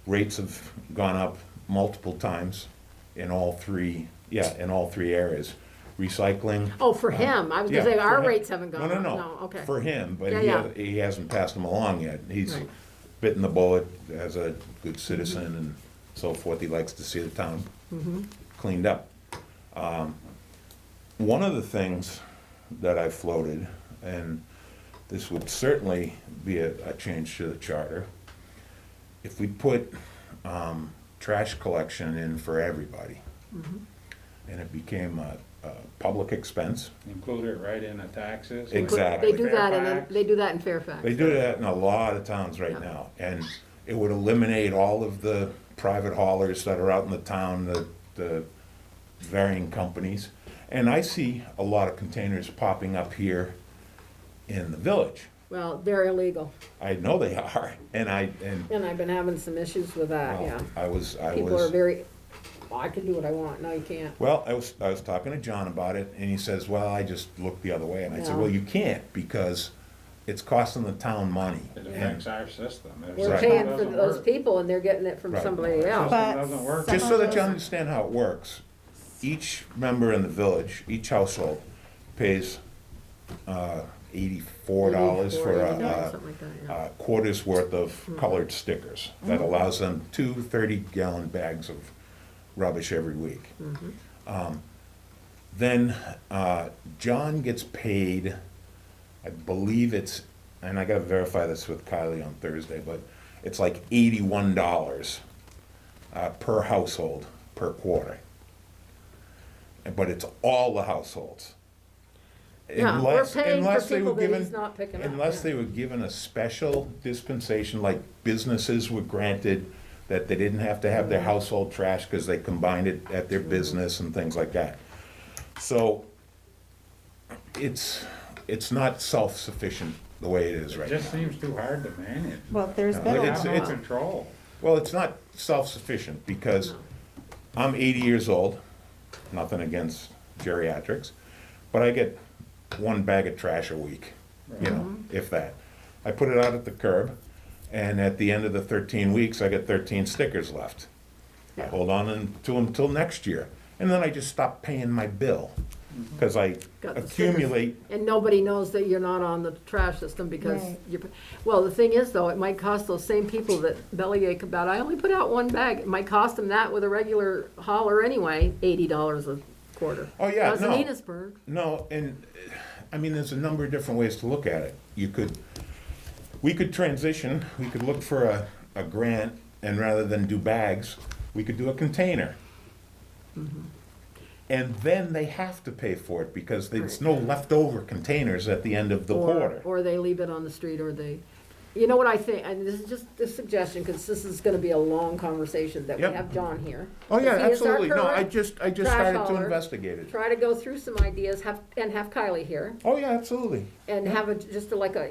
rates have gone up multiple times in all three areas. Recycling. oh, for him, I was gonna Yeah, say, for our him. rates haven't gone up, No, no, okay. for him, but Yeah, he hasn't passed them along yet. He's Right. bitten the bullet as a good citizen and so forth. He likes to see the town cleaned up. One of the things that I floated, and this would certainly be a change to the charter, if we put trash collection in for everybody, and it became a public expense. Include it right in the taxes. Exactly. They do that Fairfax. they do that in Fairfax. They do that in a lot of towns right Yeah. now, and it would eliminate all of the private haulers that are out in the town, the varying companies. And I see a lot of containers popping up here in the village. Well, they're illegal, I know they are, and and I've been having some issues with that, well, yeah. I was, People are very, well, I can do what I want, no, you can't. well, I was talking to John about it, and he says, well, I just looked the other way, and I said, Yeah. well, you can't, because it's costing the town money. It affects our system. If We're Right. system paying for doesn't those work, people, and they're getting it from Right. somebody else. But doesn't work. some Just of so that you those- understand how it works, each member in the village, each household pays $84 for $84, something like that, yeah. a quarter's worth of colored stickers. That allows them 2 30-gallon bags of rubbish every week. Then John gets paid, I believe it's, and I gotta verify this with Kylie on Thursday, but it's like $81 per household per quarter. But it's all the households. Yeah, we're paying for Unless they people were that given, he's not picking up, unless yeah. they were given a special dispensation, like businesses were granted that they didn't have to have their household trash because they combined it at their business and things like that. So it's not self-sufficient the way it is It right just now. seems too hard to manage. Well, there's No, been a it's- lot. it's- Control. Well, it's not self-sufficient because I'm 80 years old, nothing against geriatrics, but I get one bag of trash a week, you know, if that. I put it out at the curb, and at the end of the 13 weeks, I get 13 stickers left. I hold on to them till next year, and then I just stop paying my bill, because I Got the stickers. accumulate. And nobody knows that you're not on the trash system because Right. you're, well, the thing is though, it might cost those same people that bellyache about, I only put out one bag. It might cost them that with a regular hauler anyway, $80 a quarter. Oh, yeah, Doesn't no. Enosburg. No, and, I mean, there's a number of different ways to look at it. We could transition, we could look for a grant, and rather than do bags, we could do a container. And then they have to pay for it, because there's no leftover containers at the end of the quarter. Or they leave it on the street, or they, you know what I think, and this is just a suggestion, because this is gonna be a long conversation, that we Yep. have John here. Oh, yeah, If he is our absolutely. No, I current just trash started to hauler, investigate it. Try to go through some ideas, have Kylie here, Oh, yeah, absolutely. and have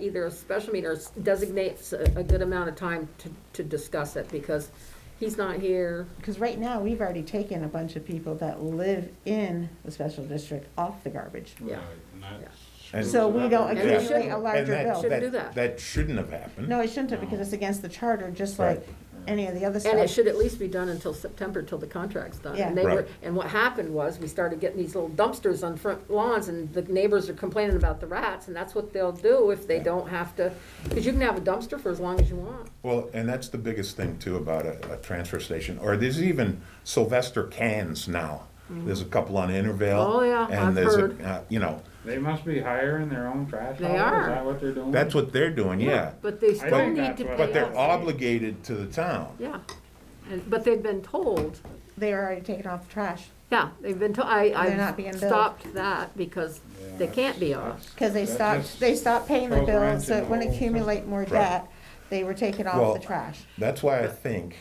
either a special meeting, or designate a good amount of time to discuss it, because he's not here. Because right now, we've already taken a bunch of people that live in the special district off the garbage. Yeah. Right, and that's- And- So we don't And accumulate shouldn't- a larger And bill. Shouldn't do that. That shouldn't have happened. No, it shouldn't have, because it's against the charter, just Right. like any of the other And it stuff. should at least be done until September, till the contract's done. Yeah. And they were, Right. and what happened was, we started getting these little dumpsters on front lawns, and the neighbors are complaining about the rats, and that's what they'll do if they don't have to, because you can have a dumpster for as long as you want. Well, and that's the biggest thing too about a transfer station, or there's even Sylvester cans now. There's a couple on Intervale. Oh, yeah, I've And there's heard. you know, They must be hiring their own trash They hauler, are. is that what they're doing? that's what they're doing, yeah. But they I still think need that's to what- pay But they're us. obligated to the town. Yeah, but they've been told, They are already taken off the trash, yeah, they've been told, They're not I've being billed. stopped that, because Yeah, they can't be that's- off. because That they just stopped paying the throws a bill, wrench so in it the wouldn't whole accumulate system. more Right. debt. They were taken Well, off the trash. That's why I think,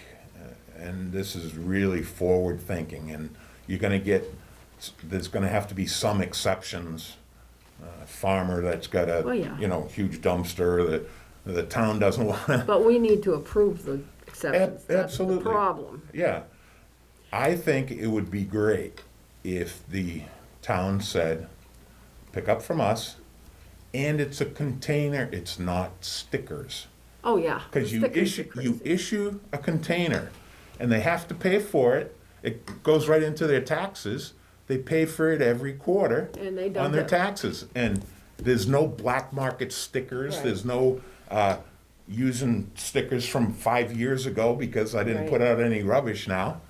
and this is really forward thinking, and you're gonna get, there's gonna have to be some exceptions. Farmer that's got Oh, yeah. huge dumpster that the town doesn't want. But we need to approve the exceptions. That's the absolutely. problem. Yeah. I think it would be great if the town said, pick up from us, and it's a container, it's not stickers. Oh, yeah. Because you Stickers are crazy. issue a container, and they have to pay for it. It goes right into their taxes. They pay for it every quarter And they on dump their it. taxes. And there's no black market stickers. Right. There's no using stickers from 5 years ago because I didn't Right. put out any rubbish now.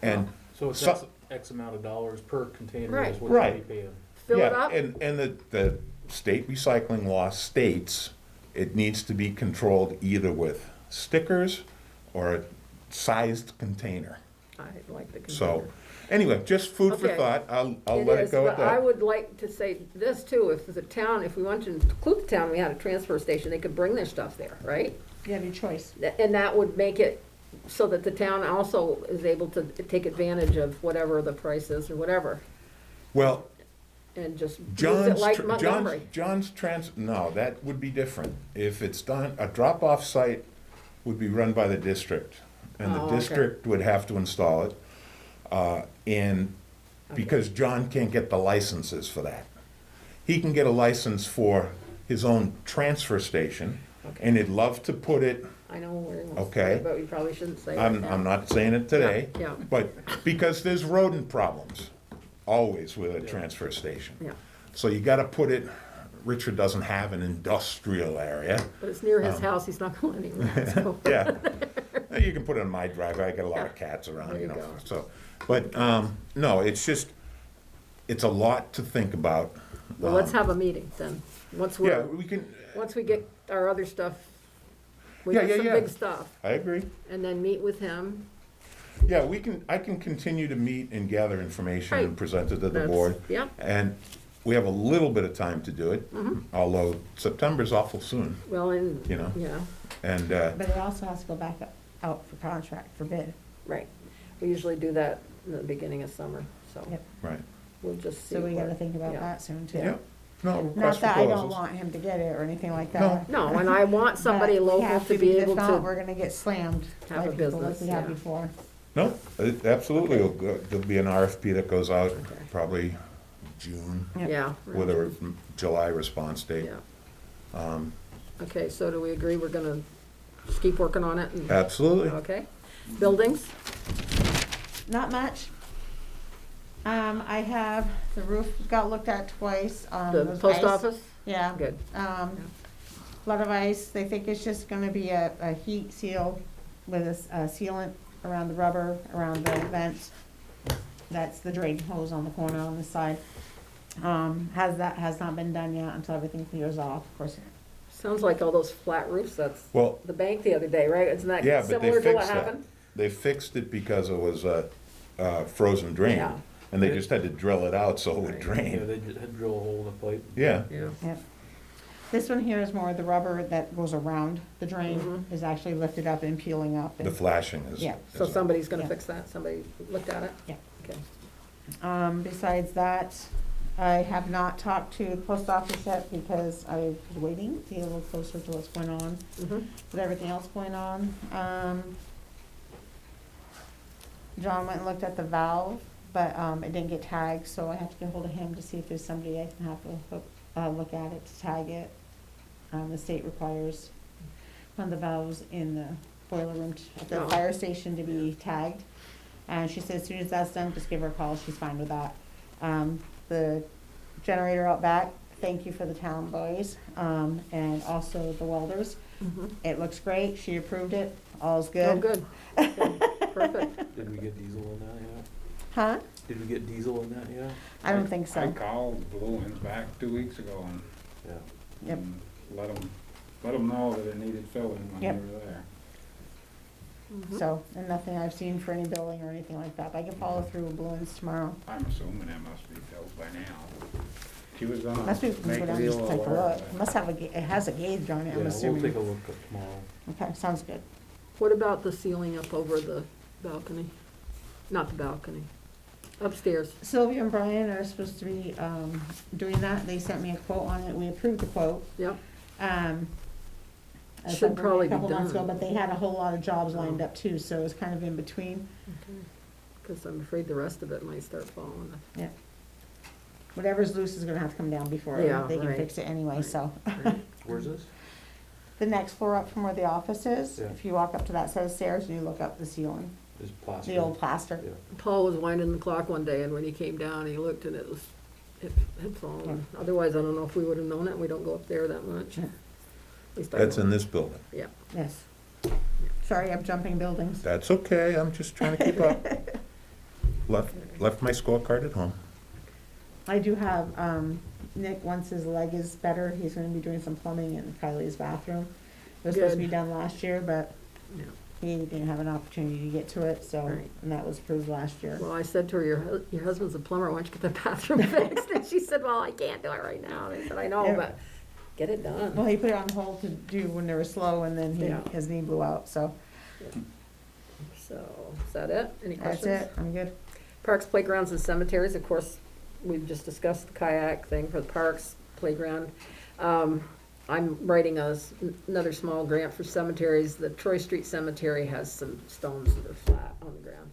And So it's So- X amount of dollars per container Right. is what you'll be Right. paying. Fill it yeah, up. and the state recycling law states it needs to be controlled either with stickers or a sized containner. I like the container. So, anyway, just food for Okay. thought. I'll It let is, it go at but I that. would like to say this too, if the town, if we wanted to include the town, we had a transfer station, they could bring their stuff there, right? You have your choice. And that would make it so that the town also is able to take advantage of whatever the price is or whatever, Well, and just use it John's, like tr- Montgomery. no, that would be different. If it's done, a drop-off site would be run by the district, and the Oh, okay. district would have to install it. And because John can't get the licenses for that. He can get a license for his own transfer station, and he'd love to put it, I know where he wants to Okay. say it, but we probably shouldn't say it I'm now. not saying it today, Yeah, but because there's rodent problems, always with a transfer station. yeah, So you gotta put it, Richard doesn't have an industrial area. but it's near his house, he's not gonna let him run, so. Yeah. You can put it on my driveway, I got a lot of cats around, There you go. so. But, no, it's just, it's a lot to think about. Well, let's have a meeting then, once Yeah, we're, we can, once we get our other stuff, we Yeah, got yeah, some yeah. big stuff, I agree. and then meet with him. Yeah, I can continue to meet and gather information and Right. present it to the That's- board. Yeah, And we have a little bit of time to do it, although September's awful soon, well, and, you know? yeah, And, But it also has to go back up out for contract, for bid. Right. We usually do that in the beginning of summer, so Yep. Right. we'll just see. So we what- gotta think about yeah. that soon too. Yeah. No, Not request that I don't proposals. want him to get it or anything like No. that. No, and I want somebody But we local have to be because able if not, to, we're gonna get slammed have by a people like business, we had yeah. before. No, absolutely, there'll be an RFP that goes out probably June Yep. yeah. with a July response date. Yeah. Okay, so do we agree we're gonna just keep working on it? and- Absolutely. Okay. Buildings? Not much. I have, the roof got looked at twice, The there's post ice. office? Yeah. Good. A lot of ice, they think it's just gonna be a heat seal with a sealant around the rubber, around the vents. That's the drain hose on the corner on the side. Has not been done yet until everything clears off, of course. Sounds like all those flat roofs, that's Well, the bank the other day, right? Isn't that yeah, but they similar to what fixed that. happened? They fixed it because it was a frozen drain. Yeah. And they just had to drill it out so it would Yeah, drain. they just had to drill a hole in the pipe. Yeah. Yeah. Yep. This one here is more the rubber that goes around the drain Mhm. is actually lifted up and peeling up. The And, flashing is. Yeah. So is- somebody's gonna Yeah. fix that? Somebody looked at it? Yeah. Okay. Besides that, I have not talked to the post office yet because I was waiting to get a little closer to what's going on Mhm. with everything else going on. John went and looked at the valve, but it didn't get tagged, so I have to get hold of him to see if there's somebody I can have to look at it to tag it. The state requires one of the valves in the boiler room at the Oh. fire station to be tagged. And she said as soon as that's done, just give her a call, she's fine with that. The generator out back, thank you for the town boys, and also the welders. Mhm. It looks great, she approved it, all's good. Oh, good. Good. Perfect. Did we get diesel in that yet? Huh? Did we get diesel in that yet? I don't think I so. called Blue Ends back 2 weeks ago and Yeah. Yep. let them know that it needed filling when Yep. they were there. Mhm. So, and nothing I've seen for any billing or anything like that, but I can follow through with Balloons tomorrow. I'm assuming it must be filled by now. She was gonna Must be, make go down and Leo just take a aware of look. it. It must have it has a gauge on it, I'm Yeah, assuming. we'll take a look at tomorrow. Okay, sounds good. What about the ceiling up over the balcony? Not the balcony, upstairs. Sylvia and Brian are supposed to be, doing that, they sent me a quote on it, we approved the quote. Yep. I Should sent them probably a be couple months ago, done. but they had a whole lot of jobs lined up too, so it was kind of in between. Because I'm afraid the rest of it might start falling. Whatever's loose is gonna have to come down before Yeah, they can right. fix it anyway, so. Where's this? The next floor up from where the office is, Yeah. if you walk up to that set of stairs and you look up the ceiling, Is plaster? the old plaster. Yeah. Paul was winding the clock one day, and when he came down, he looked, and it had fallen. Otherwise, I don't know if we would have known it. We don't go up there that much. Yeah. At least I That's don't. in this building. Yeah. Yes. Sorry, I'm jumping buildings. That's okay, I'm just trying to keep up. Left my scorecard at home. I do have, Nick, once his leg is better, he's gonna be doing some plumbing in Kylie's bathroom. It was supposed to be Good. done last year, but Yeah. he didn't have an opportunity to get to it, so, Right. and that was approved last year. Well, I said to her, your husband's a plumber, why don't you get the bathroom fixed? And she said, well, I can't do it right now. And I said, I know, Yeah. but get it done. Well, he put it on hold to do when they were slow, and then Yeah. his knee blew out, so So, is that it? Any that's questions? it, I'm good. Parks, playgrounds, and cemeteries, of course, we've just discussed the kayak thing for the parks, playground. I'm writing another small grant for cemeteries. The Troy Street Cemetery has some stones that are flat on the ground.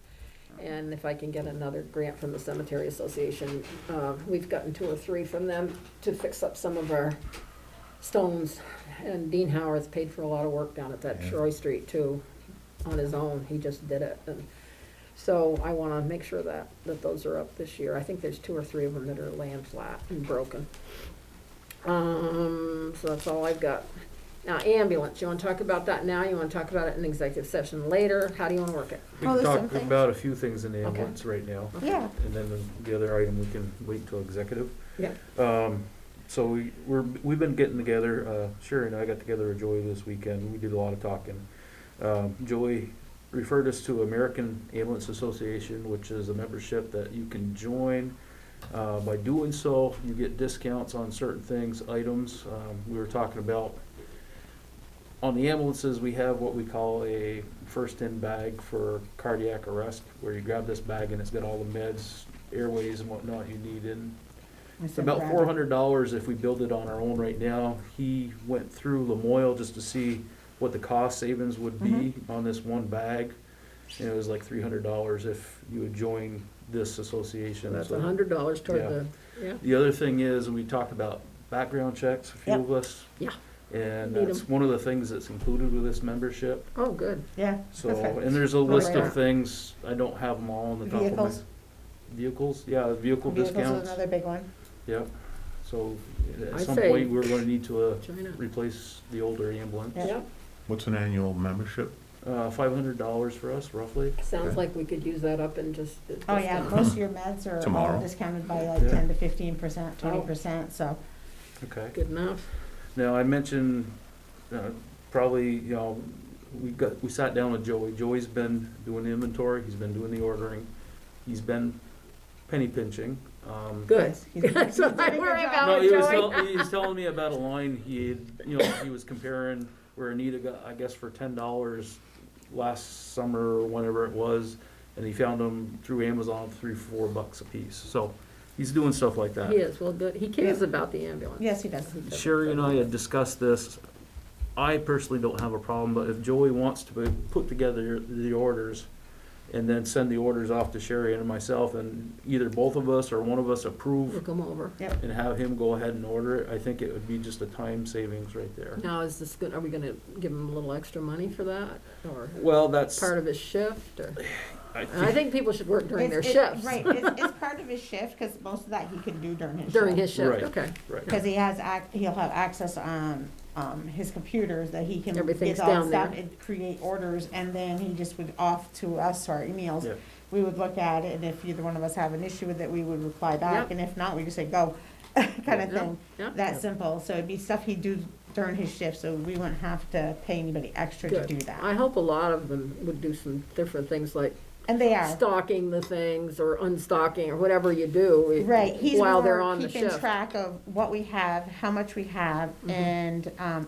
And if I can get another grant from the Cemetery Association, we've gotten 2 or 3 from them to fix up some of our stones. And Dean Howard's paid for a lot of work down at that Yeah. Troy Street too, on his own. He just did it. And so I wanna make sure that those are up this year. I think there's 2 or 3 of them that are laying flat and broken. So that's all I've got. Now, ambulance, you wanna talk about that now? You wanna talk about it in executive session later? How do you wanna work it? We Oh, can there's talk some things. about a few things in the Okay. ambulance right now. Yeah, And then the other item, we can wait till executive. Yeah. So we've been getting together, Sherry and I got together with Joey this weekend, we did a lot of talking. Joey referred us to American Ambulance Association, which is a membership that you can join. By doing so, you get discounts on certain things, items. We were talking about On the ambulances, we have what we call a first-in bag for cardiac arrest, where you grab this bag and it's got all the meds, airways and whatnot you need in. It's about $400 if we build it on our own right now. He went through Lamoille just to see what the cost savings would be on this one bag. And it was like $300 if you would join this association. That's So $100 toward Yeah. the, yeah. the other thing is, we talked about background checks, a few Yep. of us. Yeah. And Need that's 'em. one of the things that's included with this membership. Oh, good. Yeah. So, perfect. and there's a list Right. of things, I don't have them all on the top of my. Vehicles. Vehicles, yeah, vehicle Vehicles is discounts, another big one. yep. So, I at some say- point, we're gonna need to, China. replace the older ambulance. Yeah. Yep. What's an annual membership? $500 for us, roughly. Sounds Okay. like we could use that up and just. Oh, yeah, discount. most of your meds are all Tomorrow. discounted by like Yeah. 10 to 15%, 20%, so. Okay. Good enough. Now, I mentioned, probably, you know, we sat down with Joey. Joey's been doing the inventory, he's been doing the ordering, he's been penny pinching. Good. He's- That's what I doing a worry good about No, with he was, Joey. he was telling me about a line he had, you know, he was comparing where Anita got, I guess, for $10 last summer or whenever it was, and he found them through Amazon, $3-4 a piece. So he's doing stuff like that. He is, well, good. He cares about the ambulance. Yes, he does. Sherry and I had discussed this. I personally don't have a problem, but if Joey wants to put together the orders and then send the orders off to Sherry and myself, and either both of us or one of us approve Look them over. and have him go ahead and order it, I think it would be just a time savings right there. Now, is this good, are we gonna give him a little extra money for that, or Well, that's, part of his shift, or? I I think, think people should work during their It's- shifts. Right, it's part of his shift, because most of that he can do during his shift. During his shift, Right. okay. right. Because he'll have access on, his computers that he can Everything's get all down stuff there. and create orders, and then he just would off to us, our emails. Yeah. We would look at it, and if either one of us have an issue with it, we would reply back, Yep. and if not, we just say, go, kind of Yep, thing. yep. That simple, so it'd be stuff he'd do during his shift, so we wouldn't have to pay anybody extra to Good. do that. I hope a lot of them would do some different things, like And they are. stocking the things, or unstocking, or whatever you do. Right, he's While they're more on the keeping shift. track of what we have, how much we have, Mhm. and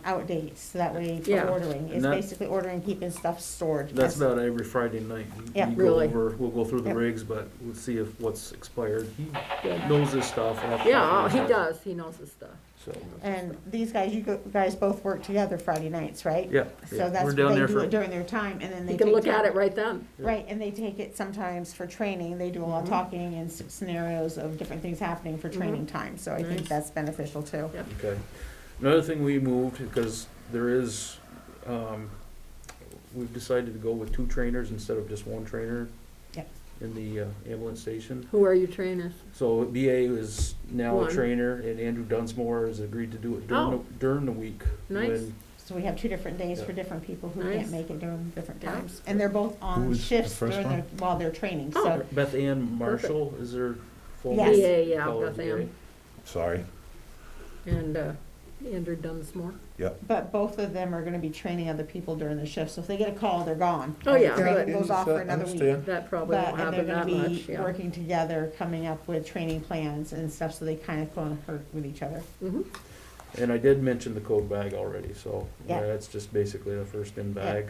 outdates, so that way for Yeah. ordering. And It's that- basically ordering, keeping stuff stored. That's about every Friday night. Yeah. We go Really? over, we'll go through the Yep. rigs, but we'll see if what's expired. He Good. knows his stuff. off the Yeah, top oh, of he his head. does, he knows his stuff. So, And these guys, guys both work together Friday nights, right? yeah, So yeah. that's We're what down they there do for, it during their time, and then they He take can look at time- it right then. Right, and they take it sometimes for training, they do a lot of Mhm. talking and scenarios of different things happening for training time, so I think Nice. that's beneficial too. Yep. okay. Another thing we moved, because there is, we've decided to go with 2 trainers instead of just 1 trainer Yep. in the ambulance station. Who are you trainers? So BA is now a One. trainer, and Andrew Dunsmore has agreed to do it Oh. during the week. Nice. when- So we have 2 different days for Yeah. different people who Nice. can't make it during different Yeah. times. And they're both Who on was the shifts first during one? while they're training, Oh. so. Beth Ann Marshall is her full Yes. name. BA, yeah, Call her Beth Ann. BA. Sorry. And Andrew Dunsmore. But both of them are gonna be training other people during the shift, so if they get a call, they're gone. Oh, yeah, Training good. goes off for another week. Understand. That probably won't And they're happen gonna that be much, yeah. working together, coming up with training plans and stuff, so they kind of gonna hurt with each other. Mhm. And I did mention the code bag already, so Yeah. that's just basically a first in bag.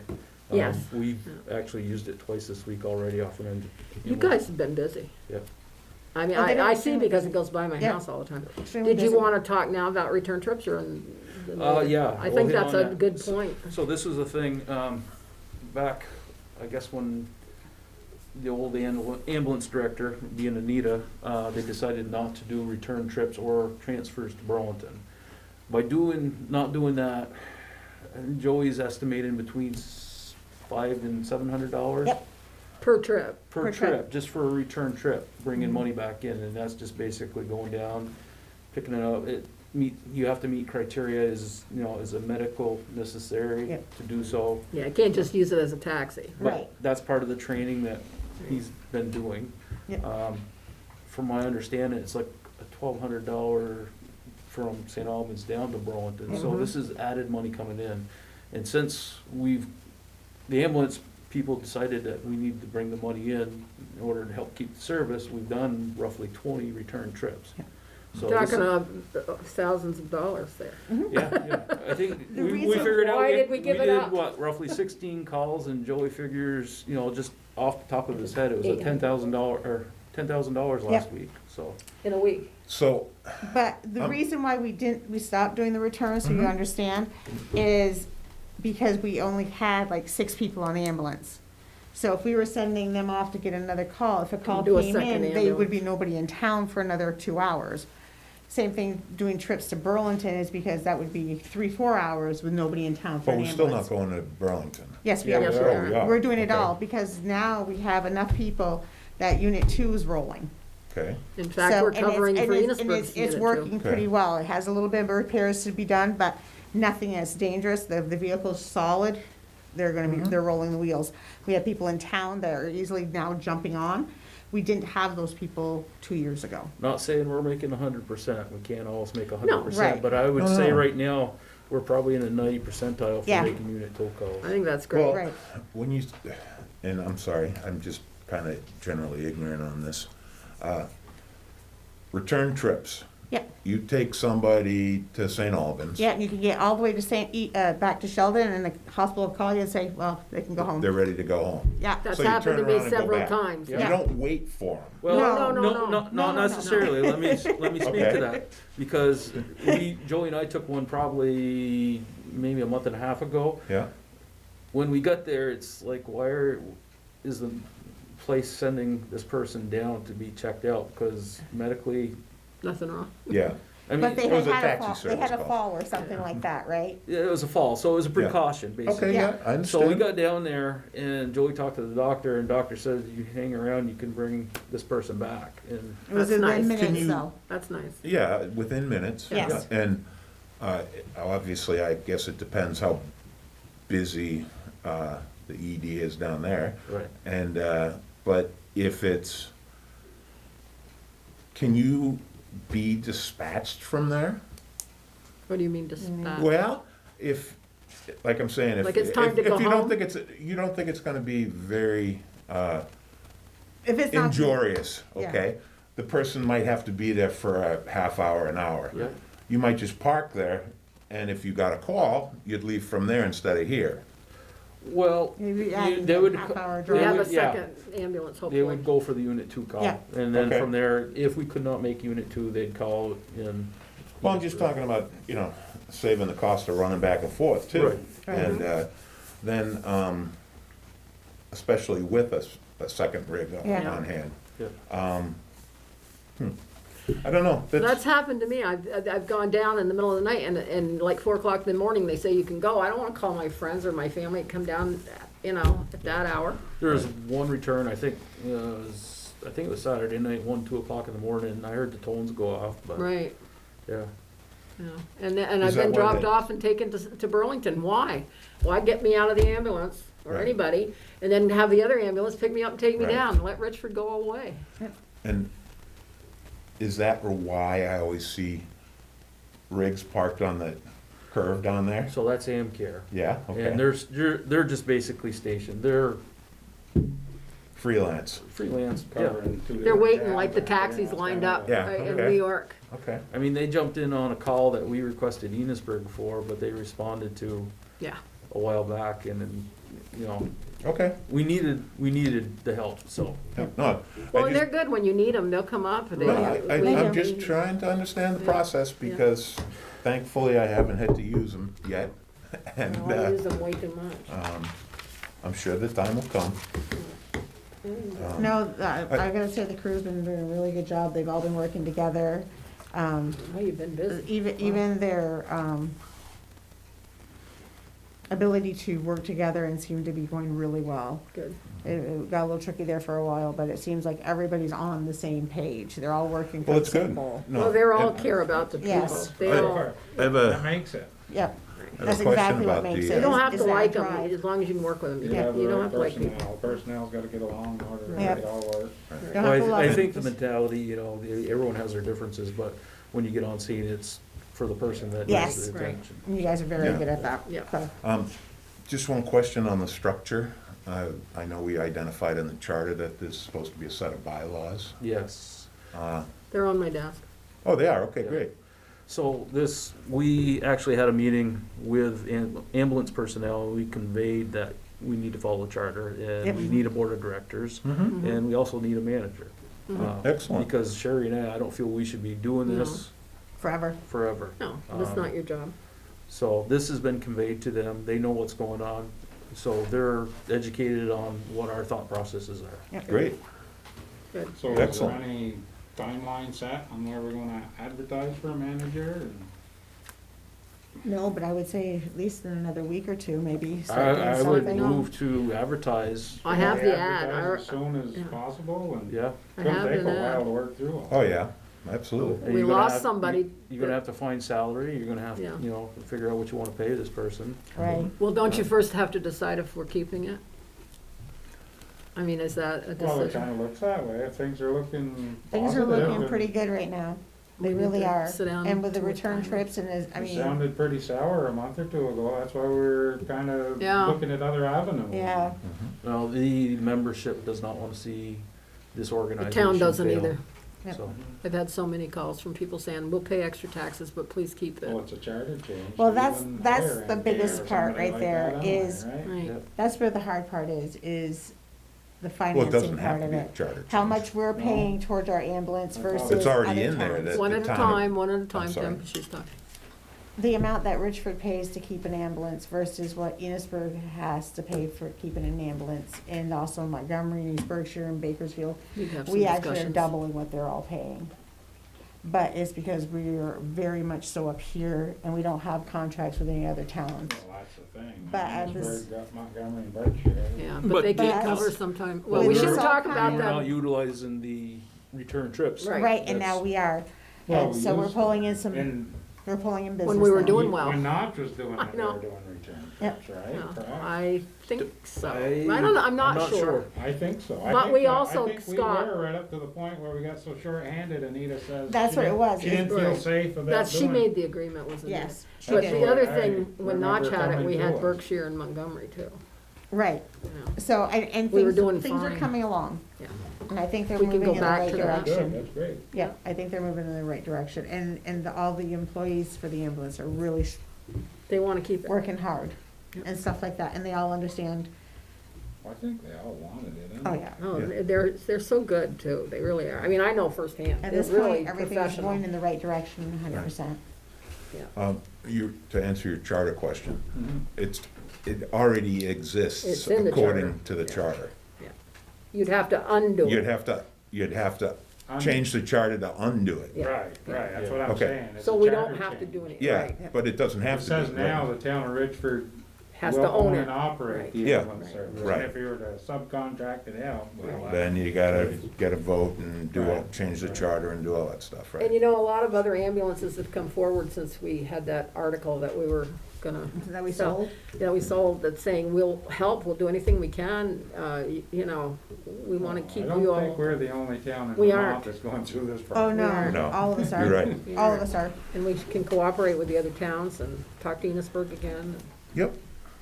Yes. We've actually used it twice this week already off an engine. You guys have been busy. Yep. I mean, Oh, they've been I see extremely because busy. it goes by my Yeah. house all the time. Extremely Did you busy. wanna talk now about return trips, or? Yeah, I we'll think hit that's on a that. good point. So this was the thing, back, I guess when the old ambulance director, being Anita, they decided not to do return trips or transfers to Burlington. By not doing that, and Joey's estimating between $500 and $700. Yep. Per trip. Per Per trip. trip, just for a return trip, bringing Mhm. money back in, and that's just basically going down, picking it up. You have to meet criteria, is a medical necessary Yep. to do so. Yeah, you can't just use it as a taxi. Right. But that's part of the training that he's been doing. Yep. From my understanding, it's like a $1,200 from St. Albans down to Burlington, so Mhm. this is added money coming in. And since the ambulance people decided that we need to bring the money in order to help keep the service, we've done roughly 20 return trips. Yep. So Talking this is- of thousands of dollars there. Yeah, I think The we reason- figured out, Why we did we give it did, up? what, roughly 16 calls, and Joey figures, just off the top of his head, it was a $10,000 last Yep. week, so. In a week. So, But the reason why we stopped doing the returns, so you understand, is because we only had like 6 people on the ambulance. So if we were sending them off to get another call, if a call Do a came second in, they ambulance. would be nobody in town for another 2 hours. Same thing doing trips to Burlington is because that would be 3-4 hours with nobody in town for but an we're still not ambulance. going to Burlington. Yes, we Yeah, are. Yes, we we are. are. We are. We're doing it Okay. all because now we have enough people that Unit 2 is rolling. Okay, In fact, So, we're and it's- covering and for it's- and Enosburg's It's unit too. working Okay. pretty well. It has a little bit of repairs to be done, but nothing is dangerous. The vehicle's solid. They're gonna be, they're rolling the wheels. We have people in town that are easily now jumping on. We didn't have those people 2 years ago. Not saying we're making 100%, we can't always make 100%, right. but I would No, say no. right now, we're probably in the 90 percentile for Yeah. making unit tow calls. I think that's great. Well, Right. when you, and I'm sorry, I'm just kind of generally ignorant on this. Return trips. Yep. You take somebody to St. Albans. Yeah, and you can get all the way to back to Sheldon, and the hospital will call you and say, well, they can go home. They're ready to go home. Yeah, That's So you happened to turn me around and go several back. times. Yeah. You Yeah. don't wait for them. Well, No, no, no. not No, no, no. necessarily. Let me speak Okay. to that, because Joey and I took one probably maybe a month and a half ago. Yeah? When we got there, it's like, is the place sending this person down to be checked out? Because medically, Nothing wrong. Yeah. I mean, but they it was had a had a taxi fall, service they had a call. fall or something like that, right? it was a fall, so it was a Yeah. precaution, basically. Okay, Yeah. yeah, I So we understand. got down there, and Joey talked to the doctor, and doctor says, you hang around, you can bring this person back. And It was That's nice. within Can minutes you- though. That's nice. Yeah, within minutes. Yes. And obviously, I guess it depends how busy the ED is down there. right. And, but if it's, can you be dispatched from there? What do you mean dispatch? Well, if, like I'm saying, if, Like it's time to if go you home? don't think it's, you don't think it's gonna be very, If it's not. injurious, Yeah. okay? The person might have to be there for a half hour, an hour. Yeah. You might just park there, and if you got a call, you'd leave from there instead of here. Well, Maybe they would, half-hour We they have drive. a would- yeah. second ambulance, they hopefully. would go for the unit 2 call. Yeah. And then Okay. from there, if we could not make unit 2, they'd call in. Well, I'm just talking about, saving the cost of running back and forth too. Right. And then, especially with a second rig Yeah. on hand. Yeah. I don't know. That's happened to me. I've gone down in the middle of the night and like 4 o'clock in the morning, they say you can go. I don't wanna call my friends or my family to come down, at that hour. There was one return, I think it was Saturday night, 2 o'clock in the morning, and I heard the tones go off, but, Right, yeah. yeah. And Is I've that been why dropped they- off and taken to Burlington. Why? Why get me out of the ambulance or Right. anybody and then have the other ambulance pick me up and take me Right. down and let Richford go all the way? And is that why I always see rigs parked on the curve down there? So that's AmCare. Yeah, okay. And they're just basically stationed, they're Freelance, freelance, yeah. Covering 2 They're different waiting like the towns, taxis everything lined else up Yeah, right, in okay. New York. okay. I mean, they jumped in on a call that we requested Enosburg for, but they responded to Yeah. a while back, and then, Okay. we needed the help, so. No, I Well, and just- they're good. When you need them, they'll come up. They, No, we- I'm just trying to understand the process because thankfully I haven't had to use them yet. And I use them way too much. I'm sure the time will come. No, I gotta say the crew's been doing a really good job. They've all been working together. Oh, you've been busy. Even their, ability to work together and seem to be going really well. Good. It got a little tricky there for a while, but it seems like everybody's on the same page. They're all working for Well, the it's same good. goal. No, Well, they're all and care about the people. Yes. They I- all, I have That a, makes it. Yep, I have that's a question exactly what about makes the, it. you don't have is to that like them drive. as long as you can work with them. You You have the don't right have to like people. personnel. Personnel's gotta get along in order to Yep. make it all work. Don't Well, have to love I it. think the mentality, everyone has their differences, but when you get on scene, it's for the person that Yes. needs the Right. attention. You guys are very Yeah. good at that. Yeah. So, just one question on the structure. I know we identified in the charter that there's supposed to be a set of bylaws. Yes. Uh, They're on my desk. Oh, they are, okay, Yeah. great. So this, we actually had a meeting with ambulance personnel. We conveyed that we need to follow the charter Yep. and we need a board of directors Mhm. and we also need a manager. Excellent. Because Sherry and I don't feel we should be doing this Forever. forever. No, that's not your job. So this has been conveyed to them. They know what's going on. So they're educated on what our thought processes are. Yep. Great. Good. So is there Excellent. any timeline set on where we're gonna advertise for a manager? And No, but I would say at least in another week or two, maybe start doing I would something. move to advertise. I have the ad. advertise as soon as Yeah. possible, and Yeah. I it's gonna have take an a while ad. to work through all. Oh, yeah, absolutely. And We you're gonna lost have- somebody You're gonna have to find salary, you're gonna have, Yeah. you know, figure out what you wanna pay this person. Right. Well, don't you first have to decide if we're keeping it? I mean, is that a Well, it decision? kinda looks that way. Things are looking Things are positive, looking and pretty good right now. They We need really to are. sit down And with the to a return time. trips and I It mean, sounded pretty sour a month or two ago. That's why we're kinda Yeah. looking at other avenues. yeah, Well, the membership does not wanna see this The organization town doesn't fail. either. Yep. So, I've had so many calls from people saying, we'll pay extra taxes, but please keep Well, it. it's a charter change. Well, so that's- even that's higher the end biggest care or part somebody right like there that is- on there, right? Right. yeah. that's where the hard part is the Well, it financing doesn't part have to of be a it. charter How change. much we're No. paying towards our ambulance I thought- versus It's already other in there towns. that- One the at a town- time, one at a time, sorry. Tim, she's talking. The amount that Richford pays to keep an ambulance versus what Enosburg has to pay for keeping an ambulance, and also Montgomery, and East Berkshire, and Bakersfield. We'd have some We actually are discussions. doubling what they're all paying. But it's because we're very much so up here, and we don't have contracts with any other towns. Well, that's the thing. But I was- Enosburg got Montgomery and Berkshire. Yeah, But but they But- can't cover sometime, well, But we this shouldn't all talk kind about of- We're not that. utilizing the return trips. Right. Right, and now we are. Well, And we so we're used to. pulling in some, And we're pulling in business When we were now. doing well. When Notch was doing I it, they know. were doing return Yep. trips, right? No, Correct? I think so. I- I don't know, I'm not sure. I think so. I But think we that- also, I think Scott- we were right up to the point where we got so short-handed, Anita says. That's she what it didn't- was. She didn't feel Right. safe about That she doing made it. the agreement, wasn't it? Yes, she But did. the other I thing, when Notch remember had it, coming we to had us. Berkshire and Montgomery too. Right, you know. so, and We were things, doing things are fine. coming along, Yeah. and I think they're We can moving go in the back right to that. Good, direction. that's great. Yeah, I think they're moving in the right direction, and all the employees for the ambulance are really They wanna keep it. working hard Yep. and stuff like that, and they all understand, I think they all wanted it. oh yeah. Oh, Yeah. they're so good too, they really are. I mean, I know firsthand, At they're this really point, everything is professional. going in the right direction, 100%. To answer your charter question, Mhm. it already It's exists in the charter. according to the Yeah. charter. You'd have to undo You'd it. have to change the charter to undo it. Yeah. Right, right, that's what I'm Okay. saying. It's So a we charter don't have to change. do anything, Yeah, right? but it doesn't have It to says be. now the town of Richford Has to will own own it. and operate the Yeah. ambulance service. Right. And if you were to subcontract it out, well. Then you gotta get a vote and Right. change the Right. charter and do all that stuff, And right? you know, a lot of other ambulances have come forward since we had that article that we were gonna. That we sell. sold? Yeah, we sold, that's saying we'll help, we'll do anything we can, you know, we wanna keep I you don't think all, we're the only town in We Vermont aren't. that's going through this Oh, problem. no, No, all of us are. You're right. All of us are. and we can cooperate with the other towns and talk to Enosburg again. Yep.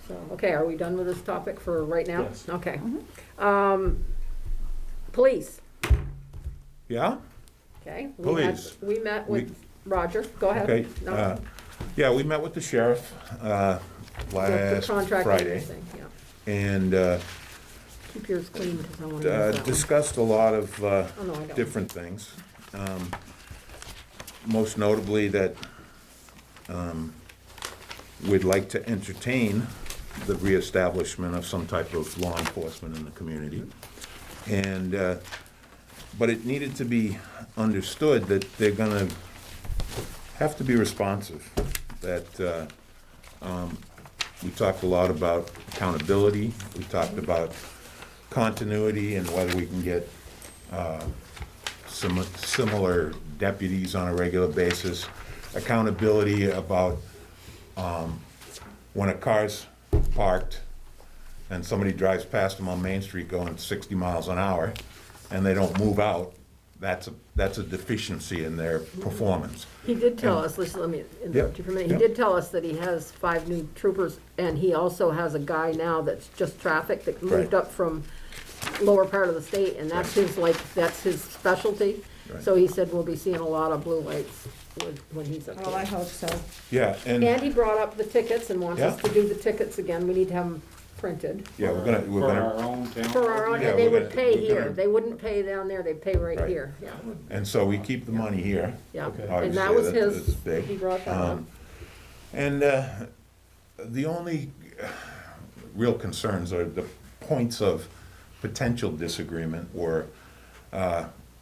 So, okay, are we done with this topic for right now? Yes. Okay. Mm-hmm. Police, Yeah? okay? Police. We met with Roger, go ahead. Okay. No, Yeah, we met with the sheriff the last contract Friday thing, yeah. and Keep yours clean, because I wanna use that one. discussed a lot of Oh, no, I don't. different things. Most notably that we'd like to entertain the reestablishment of some type of law enforcement in the community. And, but it needed to be understood that they're gonna have to be responsive. That, we talked a lot about accountability, we talked about continuity and whether we can get similar deputies on a regular basis, accountability about when a car's parked and somebody drives past them on Main Street going 60 miles an hour and they don't move out, that's a deficiency in their performance. He did tell us, let me interrupt you for a minute, he Yep. did tell us that he has 5 new troopers, and he also has a guy now that's just traffic that moved Right. up from lower part of the state, and that's his, like, that's his specialty. Right. So he said we'll be seeing a lot of blue lights when he's up Well, I there. hope so. Yeah, And and, he brought up the tickets and wants us Yeah. to do the tickets again. We need to have them printed. yeah, we're For gonna, our own town. For our own, Yeah, and they we're would gonna- pay we're here. gonna- They wouldn't pay down there, they'd pay right Right. here, yeah, and so we keep the money here. yeah. Okay. And Obviously, that was that's his, big. he brought that up. And the only real concerns are the points of potential disagreement were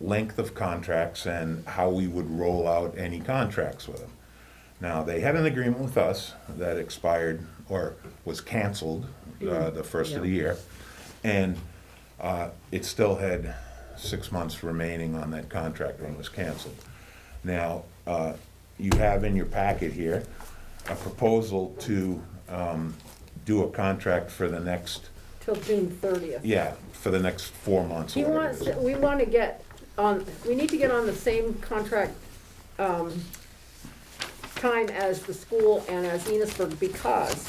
length of contracts and how we would roll out any contracts with them. Now, they had an agreement with us that expired or was canceled the first of the year, and it still had 6 months remaining on that contract when it was canceled. Now, you have in your packet here a proposal to do a contract for the next, Till June 30th. yeah, for the next 4 months He or whatever wants, it is. we want to get on, we need to get on the same contract, time as the school and as Enosburg, because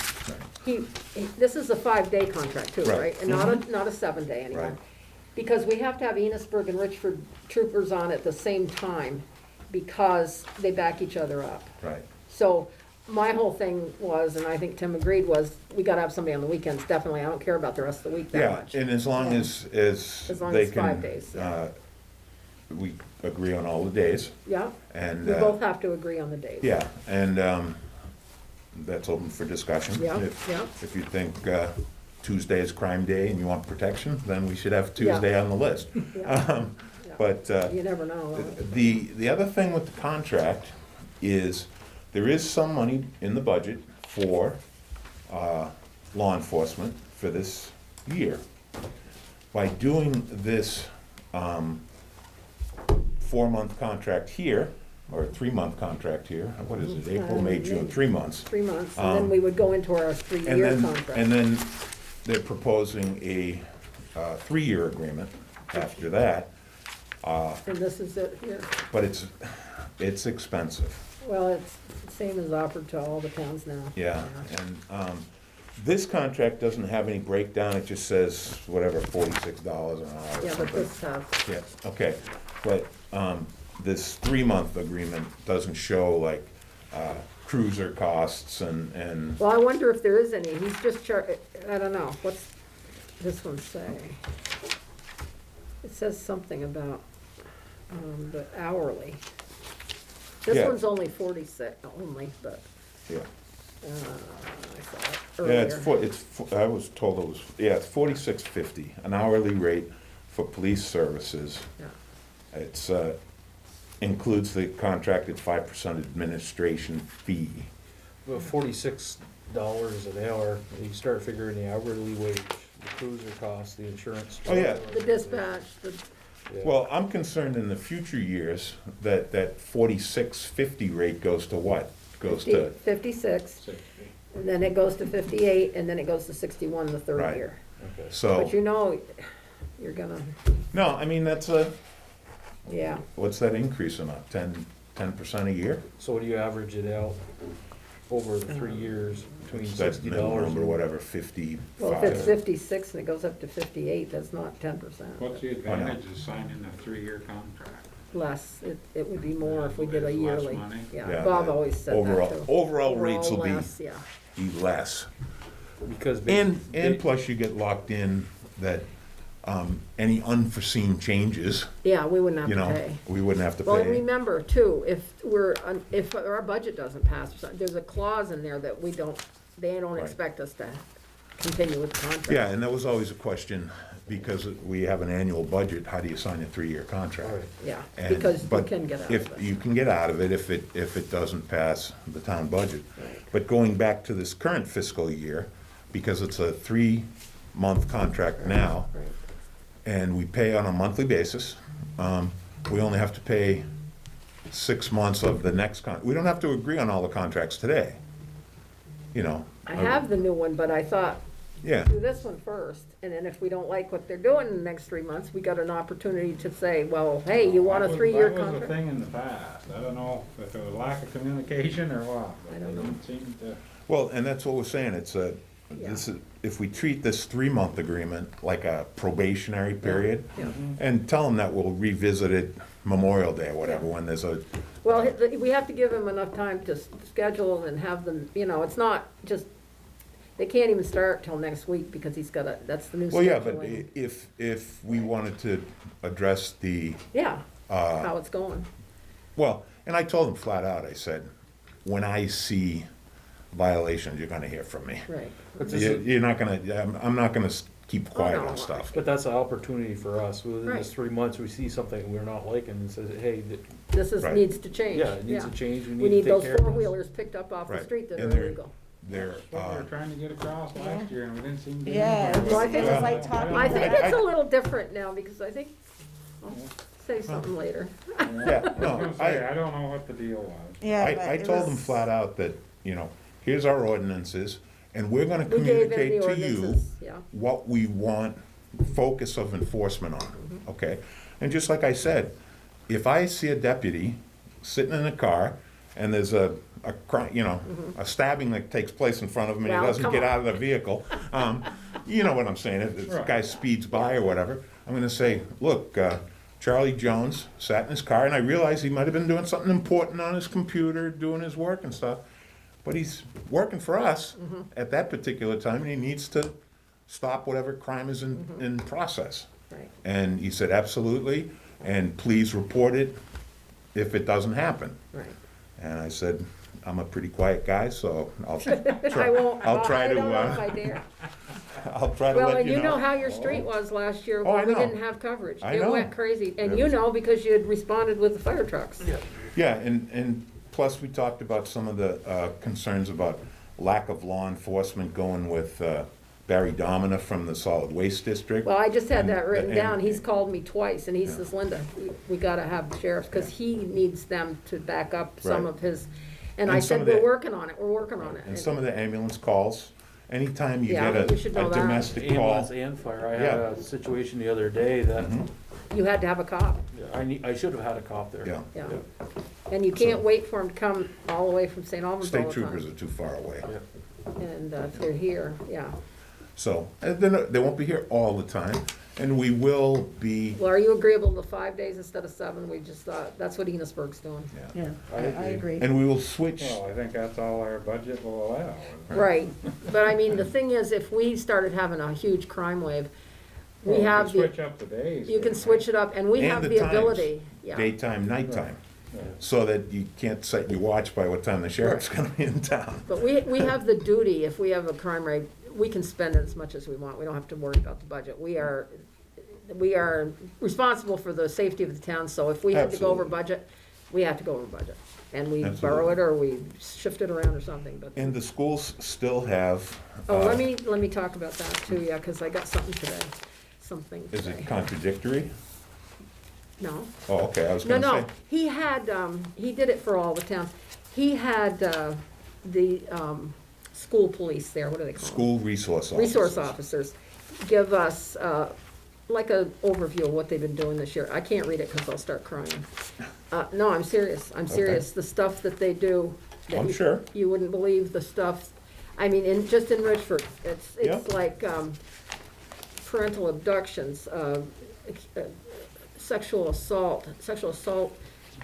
this is a 5-day contract too, Right. right? And not a 7-day anymore. Right. Because we have to have Enosburg and Richford troopers on at the same time, because they back each other up. Right, So my whole thing was, and I think Tim agreed, was we gotta have somebody on the weekends, definitely. I don't care about the rest of the week that yeah, much. and as long Yeah. as long they as 5 can, days, yeah. we agree on all the days, Yeah, and, we both have to agree on the dates. yeah, and that's open for discussion. Yeah, If- yeah. If you think Tuesday is crime day and you want protection, then we should have Yeah. Tuesday on the list. Yeah. Yeah. But You never know. the other thing with the contract is there is some money in the budget for law enforcement for this year. By doing this 4-month contract here, or 3-month contract here, what is it, April, May, June, 3 months. 3 months, and then we would go into our And 3-year then, contract. and then they're proposing a 3-year agreement after that, And this is it here. but it's expensive. Well, it's the same as offered to all the towns now. Yeah, and this contract doesn't have any breakdown, it just says whatever, $46 an hour or Yeah, but something. this has, Yeah, okay, but this 3-month agreement doesn't show like cruiser costs and, well, I wonder if there is any. He's just I don't know. What's this one say? It says something about the hourly. This Yeah. one's only 46, only, but yeah. I saw it Yeah, earlier. I was told it was, yeah, it's $46.50, an hourly rate for police services. Yeah. It's, includes the contracted 5% administration fee. Well, $46 an hour, you start figuring the hourly wage, the cruiser cost, the insurance. Oh, yeah. The dispatch, Yeah. Well, I'm concerned in the future years that that 46.50 rate goes to what? Goes to, 56, and then it goes to 58, and then it goes to 61 the third Right. year. Okay. so, But you know, you're gonna, no, I mean, that's yeah. what's that increase in that, 10% a year? So what do you average it out over the 3 years between It's that middle $60 number, and whatever, 55. Well, if it's 56 and it goes up to 58, that's not 10%. What's the advantage of signing a 3-year contract? Less, it would be more if we did a It's less yearly. money? Yeah, Yeah, Bob the always said that too. overall rates will less, yeah. be less. because And they- plus you get locked in that any unforeseen changes, Yeah, we wouldn't have you to know, pay. we wouldn't have to Well, and pay. remember too, if our budget doesn't pass, there's a clause in there that they don't Right. expect us to continue with the contract. Yeah, and that was always a question, because we have an annual budget, how do you sign a 3-year contract? All right. Yeah, And- because you but can get out if of it. you can get out of it if it doesn't pass the town budget. Right. But going back to this current fiscal year, because it's a 3-month contract now, Right. and we pay on a monthly basis, we only have to pay 6 months of the next we don't have to agree on all the contracts today, you know. I have the new one, but I thought, Yeah, do this one first, and then if we don't like what they're doing in the next 3 months, we got an opportunity to say, well, hey, you want a That was- 3-year That was a contract? thing in the past. I don't know if it was lack of communication or what. but I don't they know. didn't seem to- well, and that's what we're saying, it's this is, if we treat this 3-month agreement like a probationary period, Yeah. and tell them that we'll revisit it Memorial Day or whatever, when there's a, Well, we have to give them enough time to schedule and have them, it's not just, they can't even start till next week because that's the new scheduling. well, yeah, but if we wanted to address the, Yeah, how it's going. well, and I told them flat out, I said, when I see violations, you're gonna hear from me. Right. But this You're not gonna, I'm not gonna keep quiet no. on stuff. But that's an opportunity for us. Within Right. this 3 months, we see something we're not liking and says, hey, This Right. needs to change. yeah, it needs to change. We We need need to those take care of this. four-wheelers picked up off the Right. street that And are they're- illegal. They're, That's what we were trying to get across last year, and we didn't seem to. get Yeah, anywhere. Well, I think it's like talking I think about- it's a little different now because I think, I'll say something later. yeah, I was no, gonna say, I don't know what the deal was. Yeah, but I it told them was- flat out that, here's our ordinances, and we're gonna We gave them the communicate to you ordinances, yeah. what we want focus of enforcement on, Mm-hmm. okay? And just like I said, if I see a deputy sitting in a car and there's a a stabbing that takes place in front of him and Well, he doesn't come get on. out of the vehicle, you know what I'm saying, if this Right. guy speeds by or whatever, I'm gonna say, look, Charlie Jones sat in his car, and I realized he might have been doing something important on his computer, doing his work and stuff, but he's working for us Mm-hmm. at that particular time, and he needs to stop whatever crime is in process. Right. And he said, absolutely, and please report it if it doesn't happen. Right. And I said, I'm a pretty quiet guy, so I'll I won't, I'll try I to, don't know if I dare. I'll try to Well, let and you you know know. how your street was last year Oh, I when we know. didn't have coverage. I It know. went crazy, and It you was- know because you had responded with the fire trucks. Yeah, and plus we talked about some of the concerns about lack of law enforcement going with Barry Domina from the Solid Waste District. Well, I just had that And- written and- down. He's called me twice, and he Yeah. says, Linda, we gotta have the sheriffs, because he needs them to back up some Right. of his, and And I some said, of we're the- working on it, we're working on it. And some of the ambulance calls, anytime you Yeah, get you should know a that. domestic call. Ambulance and fire. I had Yeah. a situation the other day that Mhm. You had to have a cop, I should have had a cop there. Yeah, yeah. And you can't So- wait for him to come all the way from St. Albans all state the troopers time. are too far away. Yeah. And if they're here, yeah. So, they won't be here all the time, and we will be, Well, are you agreeable to 5 days instead of 7? We just thought, that's what Enosburg's doing. yeah. Yeah, I I agree. agree. And we will switch, Well, I think that's all our budget will allow. Right, but I mean, the thing is, if we started having a huge crime wave, we Well, have can the, switch up the days. you can switch it up, and we And have the the times. ability, yeah. daytime, nighttime, Yeah. so that you can't set your watch by what time the sheriff's gonna be in town. But we have the duty, if we have a crime rate, we can spend as much as we want, we don't have to worry about the budget. We are responsible for the safety of the town, so if we had to go over Absolutely. budget, we have to go over budget. And we Absolutely. borrow it, or we shift it around or something, but. And the schools still have. Oh, uh, let me talk about that too, yeah, because I got something today, something Is today. it contradictory? No, Oh, okay, I was no, gonna no, say. he had, he did it for all the towns. He had, the, school police there, what do they call them? School resource officers. Resource officers give us, like a overview of what they've been doing this year. I can't read it because I'll start crying. No, I'm serious, Okay. The stuff that they do. that I'm you- sure. You wouldn't believe the stuff, I mean, just in Richford, it's Yeah. like, parental abductions, sexual assault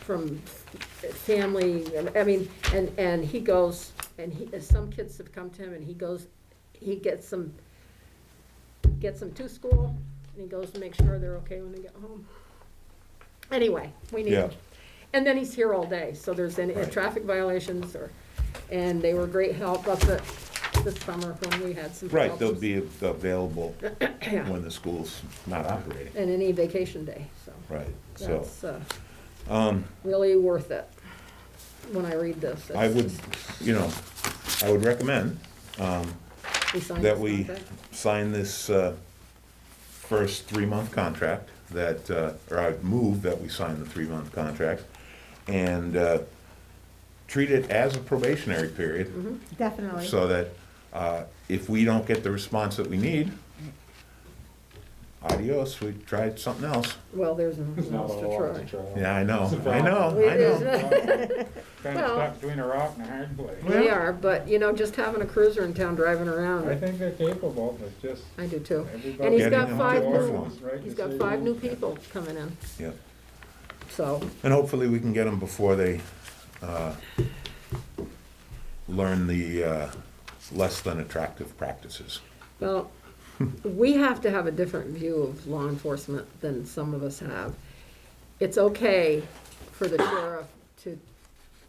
from family, I mean, and he goes, and some kids have come to him, and he gets them to school, and he goes to make sure they're okay when they get home. Anyway, we need Yeah. him. And then he's here all day, so there's any Right. traffic violations, and they were great help up at this summer when we had some Right, problems. they'll be available Yeah. when the school's not operating. And any vacation day, so Right, so, that's really worth it when I read this. I would, I would recommend We signed that this we contract. sign this first 3-month contract, or I'd move that we sign the 3-month contract, and treat it as a probationary period, Definitely. so that if we don't get the response that we need, adios, we tried something else. Well, there's There's nothing not else a to lot try. to try. Yeah, I know, It's a I know, It I is. know. Kind Well- of stuck between a rock and a hard place. We are, but, just having a cruiser in town driving around, I think they're capable, but just I do too. everybody. And he's Getting got them five to new, perform. Right he's got decisions. 5 new people coming in. Yep. So, And hopefully we can get them before they learn the less than attractive practices. well, we have to have a different view of law enforcement than some of us have. It's okay for the sheriff to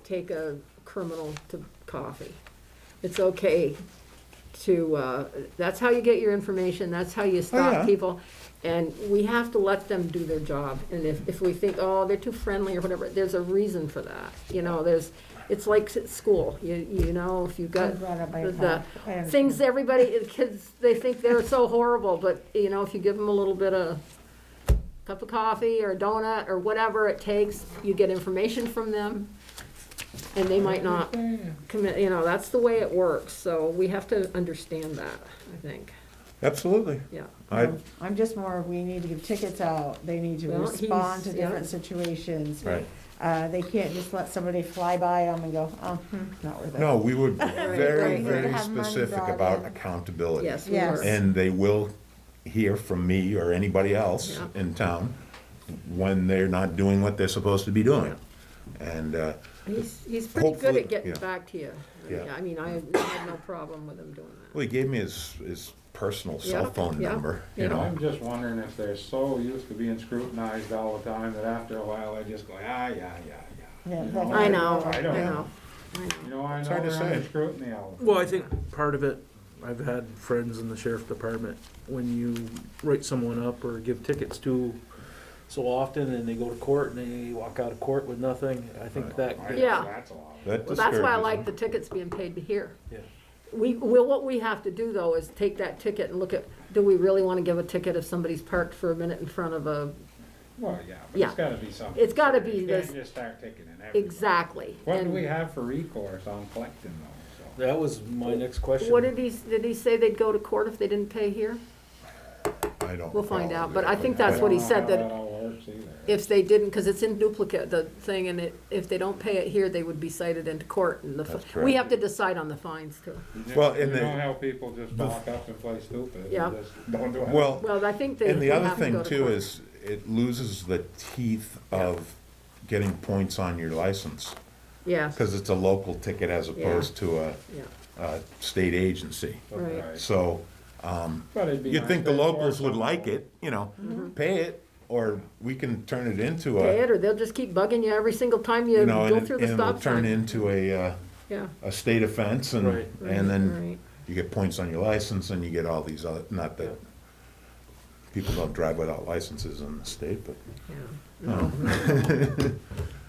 take a criminal to coffee. It's okay to, that's how you get your information, that's how you yeah. stop people. And we have to let them do their job. And if we think, oh, they're too friendly or whatever, there's a reason for that. You know, it's like at school, you know, if you got I'm brought up by a the cop. I understand. things everybody, the kids, they think they're so horrible, but, you know, if you give them a little bit of cup of coffee or a donut or whatever it takes, you get information from them, and they might not commit, you know, that's the way it works, so we have to understand that, I think, Absolutely. yeah. I'm just more, we need to give tickets out, they need to Well, respond to he's- yeah. different situations. Right. They can't just let somebody fly by them and go, oh, not worth it. No, we were very, right. very Have money specific brought about in. accountability. Yes, we Yes. were. And they will hear from me or anybody else Yeah. in town when they're not doing what they're supposed to be doing. And, He's pretty good Hopefully, at getting yeah. back to you. Yeah. I mean, I had no problem with him doing that. well, he gave me his personal cell Yeah, phone yeah, number, yeah. you know. I'm just wondering if they're so used to being scrutinized all the time that after a while they just go, yeah. Yeah, You that's- I know, I I don't know. You know, I It's know hard to they're under say. scrutiny all the time. Well, I think part of it, I've had friends in the sheriff department, when you write someone up or give tickets to so often and they go to court and they walk out of court with nothing, I think that. I know Yeah. That's a lot. That Well, that's why I discourages like the them. tickets being paid to here. Yeah. What we have to do though is take that ticket and look at, do we really wanna give a ticket if somebody's parked for a minute in front of a, Well, yeah, but Yeah. it's gotta be something. It's gotta be You this- can't just start taking in everything. exactly. What do And we have for recourse on collecting those? That was my next question. What did he say they'd go to court if they didn't pay here? I don't. We'll find recall out, but I think exactly. that's what he I don't said, know that how that all works either. if they didn't, cause it's in duplicate, the thing, and if they don't pay it here, they would be cited into court and That's we correct. have to decide on the fines too. Well, You and know the- how people just walk up and play stupid. and Yeah. just don't do it. Well, Well, I think they and the they other have to thing go to too court. is it loses the teeth of getting points on your license. Yes, Because it's a local ticket as opposed to yeah, a state agency. right. So, But it'd be you'd nice think to the locals enforce would some like of it, you know, pay it, or we can turn it into Pay a, it, or they'll just keep bugging you every single time you you know, go and through the and it'll stop turn sign. into Yeah. a state offense and, Right. and then Right. you get points on your license and you get all these other, not that people don't drive without licenses in the state, but Yeah,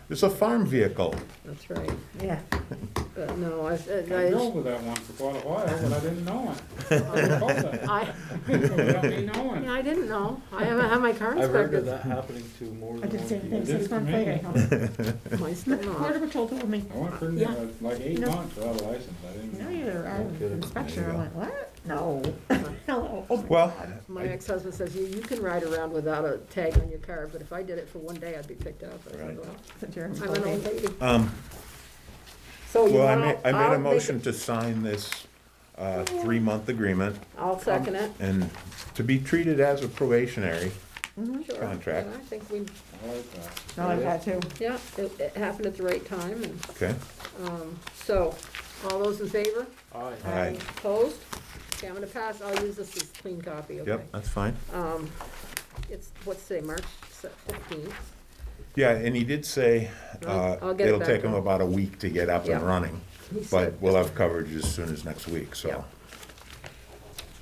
it's a farm vehicle. that's right. Yeah, But no, I drove with that one for quite a while, but I didn't know it. I was told that. Without me knowing. Yeah, I didn't know. I haven't had my car I've heard of inspected. that happening to more I than did the one same thing people. six months later. Mine's still Border not. Patrol told me, I went for Yeah. like 8 No. months without a license, I didn't no, know. you're out of kidding. inspection. There I you went, what? No. Hello. Well, My ex-husband says, you can ride around without a tag on your car, but if I did it for one day, I'd be picked up. I said, Right. well, Since you're in I'm an old lady. So you well, I want, made a I'll make motion it, to sign this 3-month agreement I'll second it. and to be treated as a probationary. Sure. Contract. Yeah, I think we, I like that. I like that too. yeah, it happened at the right time and, Okay? so, all those in favor? Aye. Aye. Opposed? Okay, I'm gonna pass, I'll use this as clean copy, okay? Yep, that's fine. It's, what's today, March 15th? Yeah, and he did say I'll get it it'll back take to him him. about a week to get up and Yeah. running, He but said, we'll have coverage as soon as next week, Yeah. so.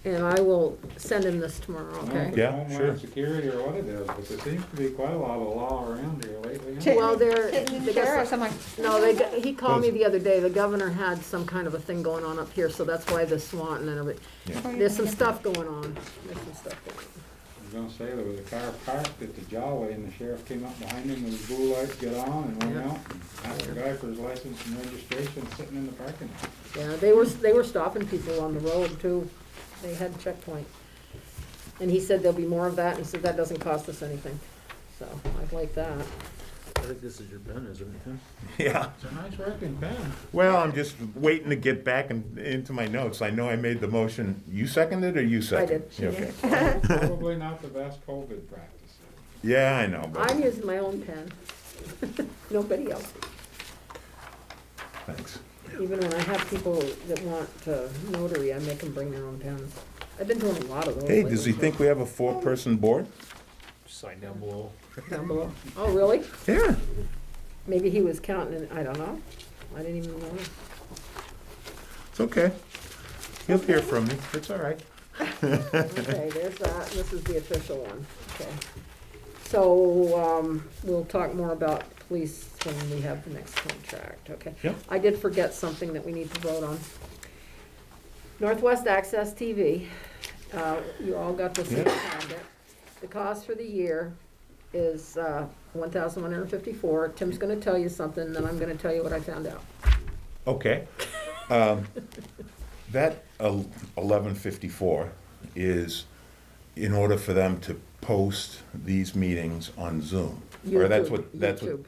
and I will send him this tomorrow, I don't know okay? if it's Yeah, Homeland sure. Security or what it is, but there seems to be quite a lot of law around here lately. huh? Chicken- Well, they're- chicken they got sheriffs, some- I'm like, No, he called me the other day, the governor had some kind of a thing going on up here, so that's why the Swanton and everything. Yeah. There's some stuff going on, there's some stuff going on. I was gonna say, there was a car parked at the Jolly and the sheriff came up behind him with his blue lights, get on and went Yeah. out and asked the guy for his license and registration sitting in the parking lot. Yeah, they were stopping people on the road too. They had checkpoint. And he said there'll be more of that, and he said that doesn't cost us anything. So, I'd like that. I think this is your pen, isn't it, Tim? Yeah, It's a nice working pen. well, I'm just waiting to get back into my notes. I know I made the motion. You seconded or you seconded? did. Okay. Probably not the best COVID practice. Yeah, I know, but I'm using my own pen. Nobody else. Thanks. Even when I have people that want notary, I make them bring their own pens. I've been doing a lot of those. Hey, lately, does he so- think we have a 4-person board? Sign down below. Down below. Oh, really? Yeah. Maybe he was counting, I don't know. I didn't even know. It's okay. He'll hear from me. It's all right. Okay, there's that, this is the official one, okay. So, we'll talk more about police when we have the next contract, okay? Yep. I did forget something that we need to vote on. Northwest Access TV, you all got the same Yeah. packet. The cost for the year is, $1,154. Tim's gonna tell you something, then I'm gonna tell you what I found out. Okay. That 1154 is in order for them to post these meetings on Zoom. Or that's what, YouTube.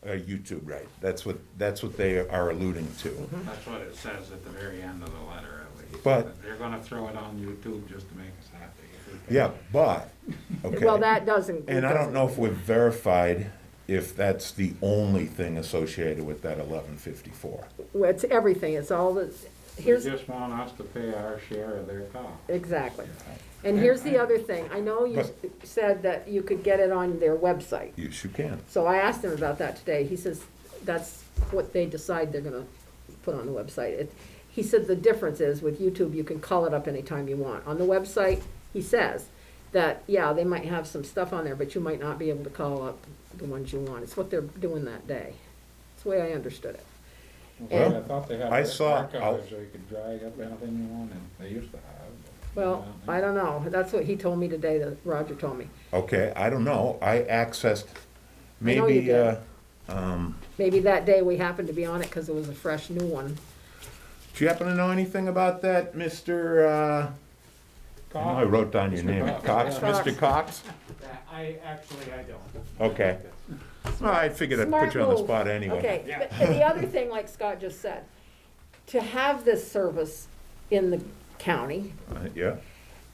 YouTube, right. That's what they are alluding to. That's what it says at the very end of the letter, at least. But- They're gonna throw it on YouTube just to make us happy. if we can. Yeah, but, okay. Well, that doesn't. And I don't know if we've verified if that's the only thing associated with that 1154. Well, it's everything, it's all the, They here's, just want us to pay our share of their cost. exactly. And here's the other thing, I know you said that you could get it on their website. Yes, you can. So I asked him about that today, he says that's what they decide they're gonna put on the website. He said the difference is with YouTube, you can call it up anytime you want. On the website, he says that, yeah, they might have some stuff on there, but you might not be able to call up the ones you want. It's what they're doing that day. That's the way I understood it. Well, I thought they had I saw- archives where you could drag up anything you wanted. They used to have. but Well, not I don't know, that's what he told me today, that Roger told me. Okay, I don't know. I accessed, I know you maybe, did. Maybe that day we happened to be on it because it was a fresh new one. do you happen to know anything about that, Mr., I know I wrote down your Mr. name. Cox, Cox, yeah. Mr. Cox? I don't. Okay. Well, I figured I'd Smart put you on the move. spot anyway. Okay, but the other thing, like Scott just said, to have this service in the county, Yeah,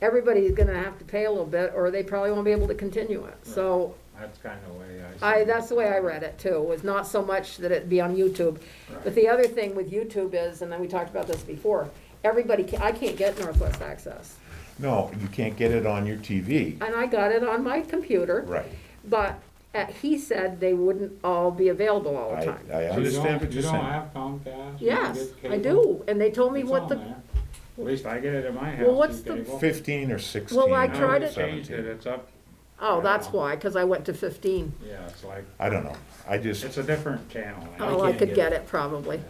everybody's gonna have to pay a little bit, or they probably won't be able to continue it. So, That's kind of the way I see it. that's the way I read it too, was not so much that it'd be on YouTube. But the other thing with YouTube is, and then we talked about this before, I can't get Northwest Access. no, you can't get it on your TV. And I got it on my computer. Right. But he said they wouldn't all be available all the I time. understand what You you're don't saying. have Comcast? You Yes, get I cable? do, and they told me It's what on the, there. At least I get it at my house. Well, what's through the cable. 15 or 16 Well, I or tried Now it- they changed it, 17. it's up, oh, that's why, because I went to 15. yeah, it's like, I don't know. I just, it's a different channel. now. Oh, I can't could get get it probably. Yeah.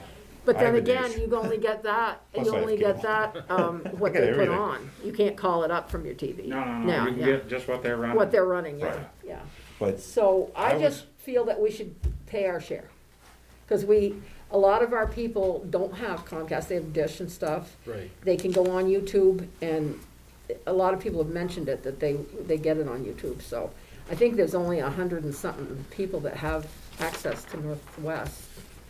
But I then have a again, dish. you only get that, Plus you I have only get cable. that, what I get they put everything. on. You can't call it up from your TV. No, no, Now, no, you can yeah. get just what they're running. What they're running, yeah, Right. yeah. but So I I just feel that we should pay our share. Because a lot of our people don't have Comcast, they have Dish and stuff. Right. They can go on YouTube, and a lot of people have mentioned it, that they get it on YouTube. So I think there's only 100 and something people that have access to Northwest,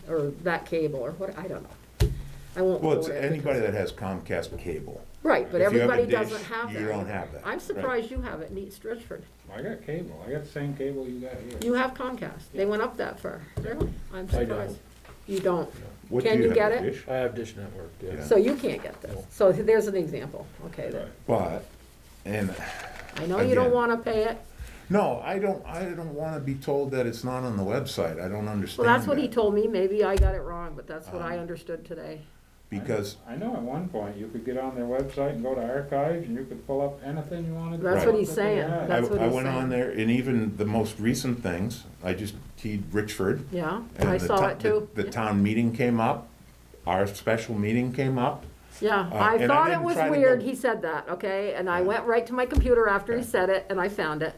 or that cable, or what, I don't know. I won't well, quote it's it anybody because- that has Comcast cable. Right, but If you have a everybody dish, doesn't have that. you don't have that. I'm surprised you have it in East Richford. I got cable, I got the same cable you got here. You have Comcast. They went up that far. Really? I'm I don't. surprised. You don't. What Can do you have, get a it? dish? I have Dish Network, yeah. Yeah. So you can't get this. So there's an example. Okay, then. But, and, I know you don't Again. wanna pay it. no, I don't want to be told that it's not on the website. I don't understand Well, that's what he that. told me. Maybe I got it wrong, but that's what I understood today. Because, I know at one point you could get on their website and go to archives and you could pull up anything you wanted. to That's pull what up he's that they saying. had. That's what I he's went on saying. there, and even the most recent things, I just keyed Richford. Yeah, and I the saw to- it too. The town meeting came up, our special meeting came up. Yeah, and I I thought it didn't was try to weird go- he said that, okay? And I Yeah. went right to my computer after he Okay. said it, and I found it.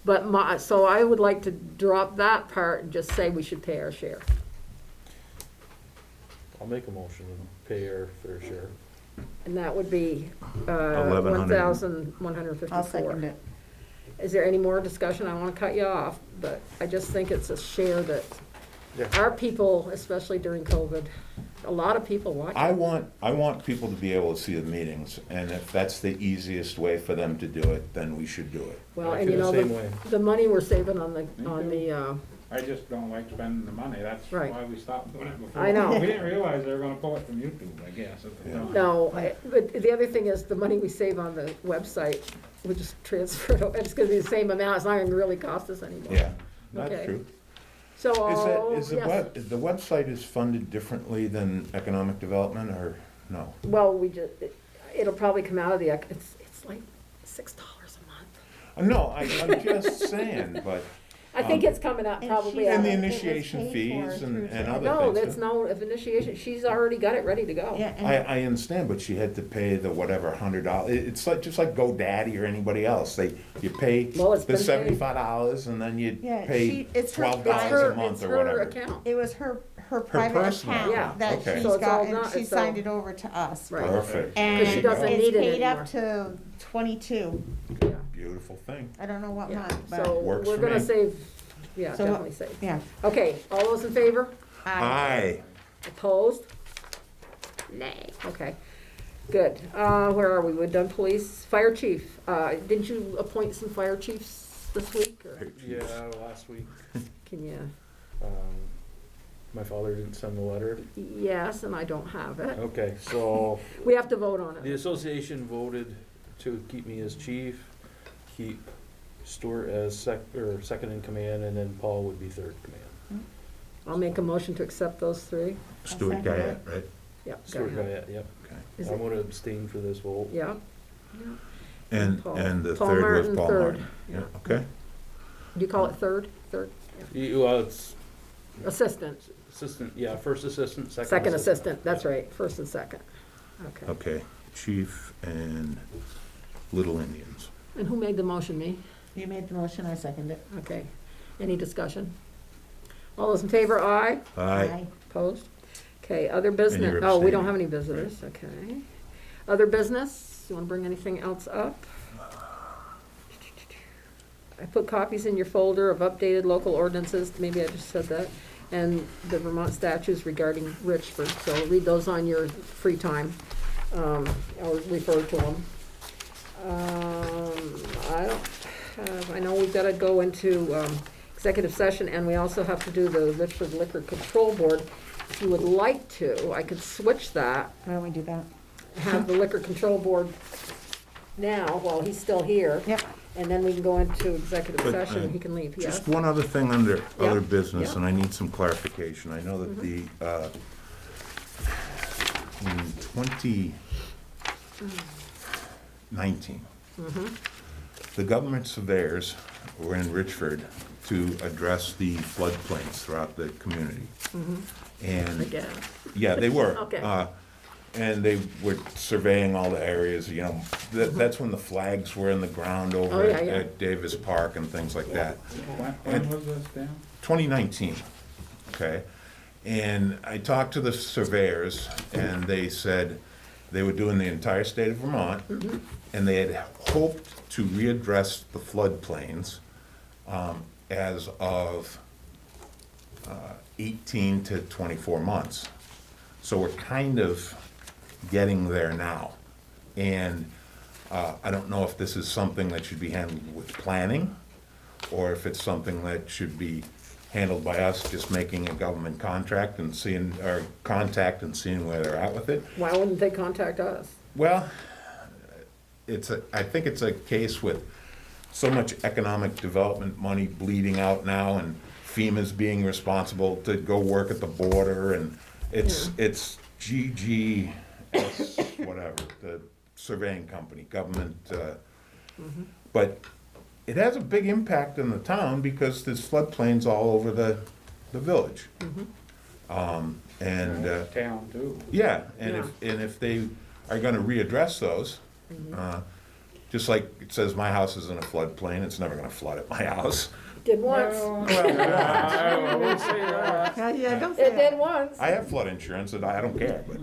But so I would like to drop that part and just say we should pay our share. I'll make a motion and pay our fair share. And that would be, 1,100. $1,154. I'll second it. Is there any more discussion? I wanna cut you off, but I just think it's a share that Yeah. our people, especially during COVID, a lot of people watch I it. want people to be able to see the meetings, and if that's the easiest way for them to do it, then we should do it. Well, I and feel you the know, same way. the money we're saving on the I just don't like spending the money, that's Right. why we stopped doing it before. I know. We didn't realize they were gonna pull it from YouTube, I guess, at the time. No, but the other thing is, the money we save on the website, we just transfer it, it's gonna be the same amount, it's not gonna really cost us anymore. Yeah, that's Okay. true. So, Is yes. the website is funded differently than economic development, or no? Well, it'll probably come out of it's like $6 a month. No, I'm just saying, but. I think it's coming up And probably. she's- And the it was initiation paid fees for and through- other No, things. that's no, if initiation, she's already got it ready to go. Yeah, I understand, but she had to pay the whatever $100. It's like, just like GoDaddy or anybody else. You pay Well, it's the been paid. $75 and then you Yeah, pay it's her- $12 a month It's or her whatever. account. it was her private personal account account. that Okay. she's So it's all got, and not- she it's all- signed it over to us. Right. Perfect. And Because she doesn't There you need it it's paid anymore. up to 22. Yeah. go. Beautiful thing. I don't know what Yeah, month, but, so Works we're for gonna me. save, yeah, So- definitely save. yeah. Okay, all those in favor? Aye. Opposed? Nay. Okay, good. Where are we? We're done police, fire chief. Didn't you appoint some fire chiefs this week, or Yeah, last week, can you? my father didn't send the letter. Yes, and I don't have it. Okay, so We have to vote on the it. association voted to keep me as chief, keep Stuart as second in command, and then Paul would be third command. I'll make a motion to accept those three. Stuart second Guyette, it. right? Yeah. go Stuart ahead. Guyette, yep. Okay. Is I'm it- gonna abstain for this vote. Yeah. And Paul. the Paul third was Martin, Paul third. Martin. Yeah, okay. Do you call it third? Third? Well, it's Assistant. assistant, yeah, first assistant, Second assistant, that's right, first and second. Okay. Okay, chief and Little Indians. And who made the motion, me? You made the motion, I seconded it. Okay. Any discussion? All those in favor, aye? Aye. Opposed? Okay, other business, you're oh, we don't abstaining. have any visitors, okay. Other business, you wanna bring anything else up? I put copies in your folder of updated local ordinances, maybe I just said that, and the Vermont statutes regarding Richford, so read those on your free time, or refer to them. I know we've gotta go into, executive session, and we also have to do the Richford Liquor Control Board. If you would like to, I could switch that, Why don't we do that? have the Liquor Control Board now, while he's still here. Yep. And then we can go into executive But, session, and he can leave, yes? Just one other thing under Yeah, other business, yeah. and I need some clarification. I know that the, in 2019, the government surveyors were in Richford to address the floodplains throughout the community. And, Again, yeah, they were. Okay. And they were surveying all the areas, you know, that's when the flags were in the ground over Oh, yeah, yeah. at Davis Park and things like that. When was this down? 2019, okay? And I talked to the surveyors, and they said they were doing the entire state of Vermont, and they had hoped to readdress the floodplains as of 18 to 24 months. So we're kind of getting there now. And I don't know if this is something that should be handled with planning, or if it's something that should be handled by us just making a government contract and seeing, or contact and seeing where they're at with it. why wouldn't they contact us? Well, I think it's a case with so much economic development money bleeding out now, and FEMA's being responsible to go work at the border, and it's GGS, whatever, the surveying company, government, but it has a big impact in the town because there's floodplains all over the village. And, Town too. yeah, and if they are gonna readdress those, just like it says my house is in a floodplain, it's never gonna flood at my house. Did once. I wouldn't say that. Yeah, don't say It that. did once. I have flood insurance and I don't care, but,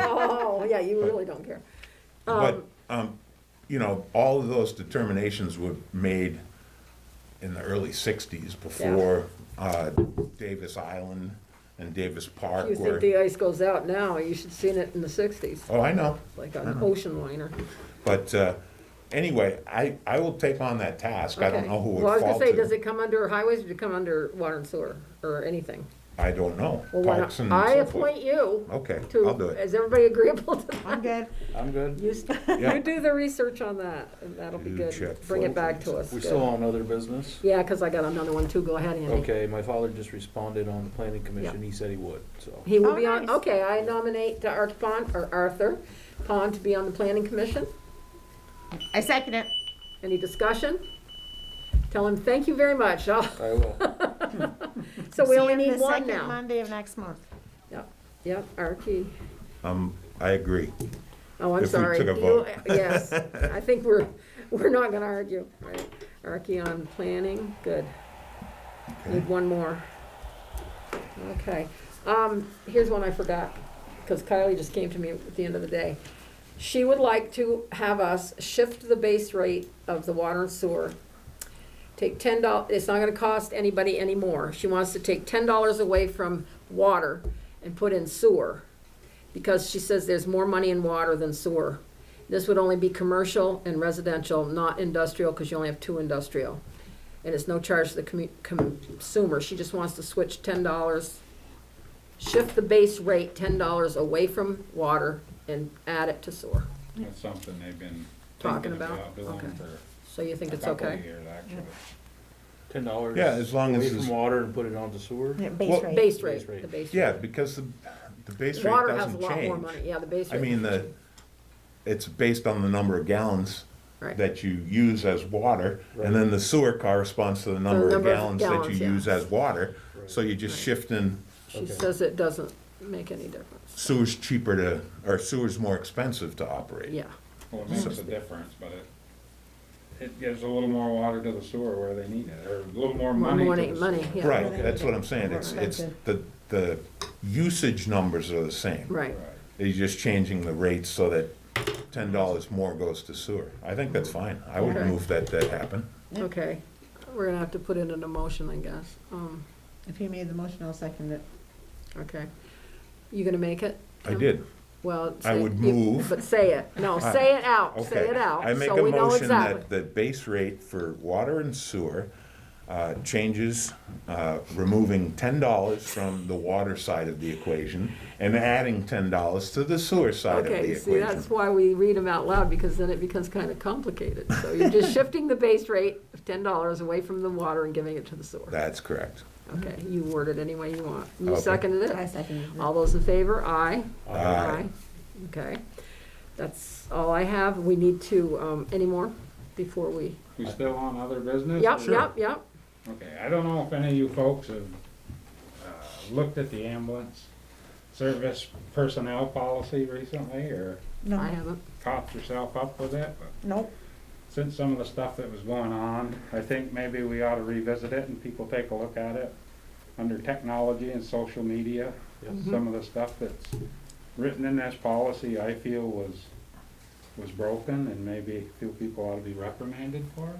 Oh, yeah, you really don't care. you know, all of those determinations were made in the early ixties before, Davis Island and Davis Park You were. think the ice goes out now, you should have seen it in the 60s, Oh, I know, like an ocean liner. but, anyway, I will take on that task. I don't Okay. know who it Well, I was would gonna fall say, does to. it come under highways or does it come under water and sewer or anything? I don't know. Well, why Parks not? and I so forth. appoint you Okay, to, I'll do it. is everybody agreeable to that? I'm good. I'm good. You Yeah. do the research on that, and that'll be You good. check Bring it flow, back please. to us. We Good. still on other business? Yeah, because I got another one too. Go ahead, Andy. Okay, my father just responded on the planning commission, he said he would, so. He will Oh, be on, nice. okay, I nominate Arthur Pond to be on the planning commission. I second it. Any discussion? Tell him, thank you very much. Oh, I will. so we See only you need the one second now. Monday of next month. Yep, Archie. I agree. Oh, I'm If we sorry. took a You- vote. Yes, I think we're not gonna argue, right? Archie on planning, good. Okay. Need one more. Okay, here's one I forgot, because Kylie just came to me at the end of the day. She would like to have us shift the base rate of the water and sewer. Take $10, it's not gonna cost anybody any more. She wants to take $10 away from water and put in sewer, because she says there's more money in water than sewer. This would only be commercial and residential, not industrial, because you only have 2 industrial. And it's no charge to the consumer. She just wants to switch $10, shift the base rate $10 away from water and add it to sewer. That's something they've been Talking thinking about? about doing Okay. for So you think a it's couple okay? of years, actually. $10. Yeah, as long as Away it's- from water and put it onto sewer? Yeah, base Well, rate. Base Base rate, rate. the base Yeah, rate. because the base rate Water has a doesn't lot more change. money, yeah, the base I rate. mean, it's based on the number of gallons Right. that you use as water, Right. and then the sewer corresponds to the number of number of gallons that gallons, you yeah. use as water. Right. So you're just Right. shifting, She Okay. says it doesn't make any difference. sewer's cheaper to, or sewer's more expensive to operate. Yeah, Well, it makes a difference, but it gives a little more water to the sewer where they need it, or a little more more money to money, the money, sewer. yeah. Right, that's what I'm saying, More it's expensive. the usage numbers are the same. Right, You're just changing the rates so that $10 more goes to sewer. I think that's fine, I would Okay. move that happen. okay. We're gonna have to put it in a motion, I guess. If you made the motion, I'll second it. Okay. You gonna make it? I Tim? did. Well, I say- would you- move. But say it. No, say it out. Say Okay. it out. I make so a we know motion exactly. that the base rate for water and sewer changes, removing $10 from the water side of the equation and adding $10 to the sewer side of the Okay, equation. see, that's why we read them out loud, because then it becomes kind of complicated. So you're just shifting the base rate of $10 away from the water and giving it to the sewer. That's correct. Okay, you word it any way you want. You Okay. seconded I it? seconded it. All those in favor? Aye. Aye. Okay. That's all I have. We need to, any more before we? We still on other business? Yep, Sure. yep, yep. Okay, I don't know if any of you folks have looked at the ambulance service personnel policy recently, or No, I haven't. caught yourself up with it, but nope. since some of the stuff that was going on, I think maybe we ought to revisit it and people take a look at it under technology and social media. Yes. Mhm. Some of the stuff that's written in this policy, I feel was broken, and maybe a few people ought to be reprimanded for it.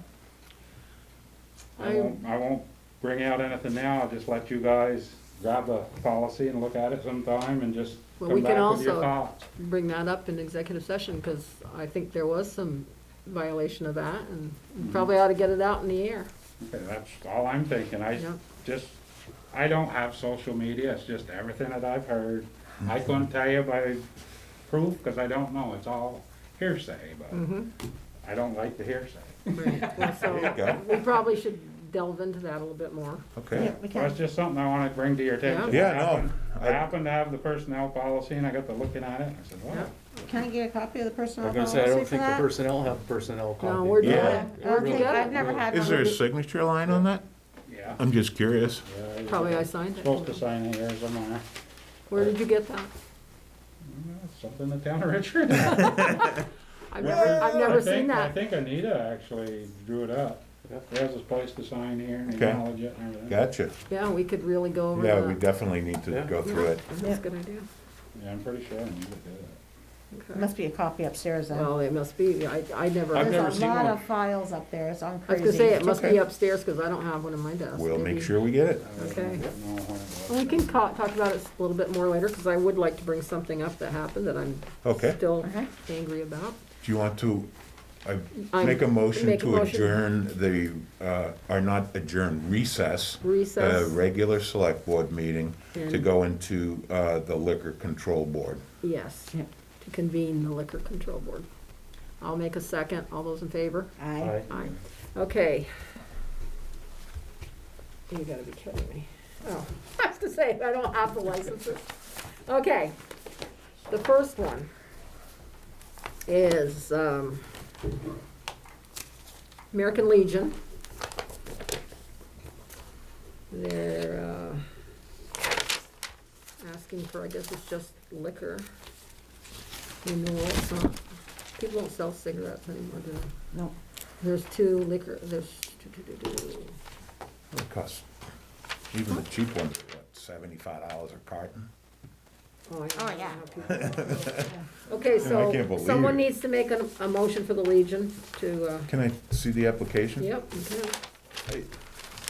I won't bring out anything now, I'll just let you guys grab the policy and look at it sometime and just Well, come we can back with your also- thoughts. Bring that up in executive session, because I think there was some violation of that, and we probably ought to get it out in the air. Okay, that's all I'm thinking, Yep. I don't have social media, it's just everything that I've heard. I couldn't tell you by proof, because I don't know, it's all hearsay, but Mhm. I don't like the hearsay. Right. Well, so There you go. we probably should delve into that a little bit more. Okay. Yeah, we Well, that's can. just something I wanna bring to your attention. Yeah, I no, happened- I I- happened to have the personnel policy, and I got to looking at it, and I said, Yeah. wow. Can I get a copy of the I personnel was gonna policy say, I don't for think the that? personnel have personnel copy. No, we're doing Yeah. it. Where'd you Okay, get I've it? never had Is one. there a signature line on that? Yeah. I'm just curious. Yeah, Probably I signed Supposed to it. sign it here somewhere. Where did you get that? Something in the town of Richford. I've never seen I that. think Anita actually drew it up. Yeah. There's a place to sign here and Okay. acknowledge it and everything. Gotcha. Yeah, we could really go over Yeah, we that. definitely need to Yeah. go through it. That's a good idea. Yeah, I'm pretty sure Anita did it. There Okay. must be a copy upstairs then. Well, it must be. I never. I've never There's a seen lot one. of files up there, it's on I was crazy. gonna say, it must be Okay. upstairs, because I don't have one in my desk. We'll Maybe- make sure we get it. I don't Okay. know when it was. Well, we can talk about it a little bit more later, because I would like to bring something up that happened that I'm Okay. still Okay. angry about. Do you want to I make a motion Make a to motion. adjourn or not adjourn, recess. Recess. Regular select board meeting to And- go into the liquor control board. Yes, Yep. to convene the liquor control board. I'll make a second. All those in favor? Aye. Aye. Okay. You gotta be kidding me. Oh, I was to say, I don't have the licenses. Okay. The first one is, American Legion. They're, asking for, I guess it's just liquor renewal. It's not, people don't sell cigarettes anymore, do they? No. There's two liquor, there's It costs, even the cheap ones, are what, $75 a carton? Oh, I Oh, know yeah. how people- Okay, I so can't believe someone it. needs to make a motion for the Legion to, Can I see the application? yep, you can.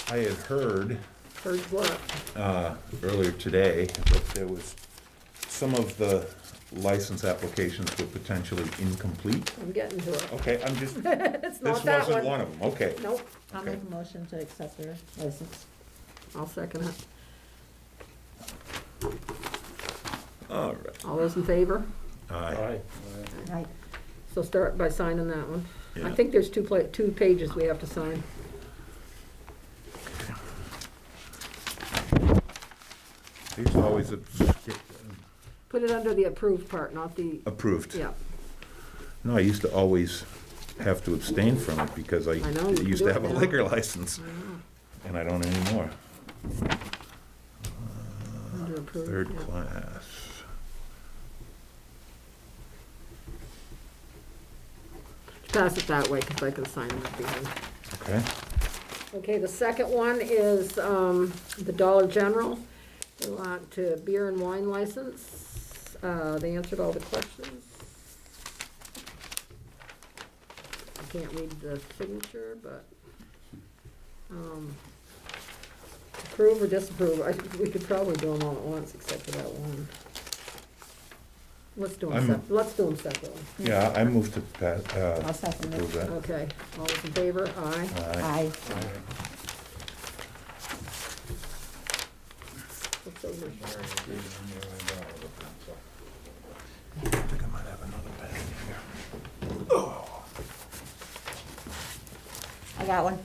I had heard Heard what? earlier today that there was, some of the license applications were potentially incomplete. I'm getting to it. Okay, I'm just, It's this not that wasn't one. one of them, okay. Nope, I'll Okay. make a motion to accept their license. I'll second it. All right. All those in favor? Aye. Aye. So start by signing that one. I Yeah. think there's two pages we have to sign. These always Put it under the approved part, not the, approved. yeah. No, I used to always have to abstain from it because I I know, you used do to it have a now. liquor license, I know. and I don't anymore. Under approved, Third yeah. class. Pass it that way, because I can sign them at the end. Okay. Okay, the second one is the Dollar General. They want to beer and wine license. They answered all the questions. I can't read the signature, but approve or disapprove. We could probably do them all at once, except for that one. Let's do them separately. Yeah, I moved to pass, I'll second it. approve that. Okay, all those in favor? Aye. Aye. Aye. What's over here? I think I might have another pen here. I got one.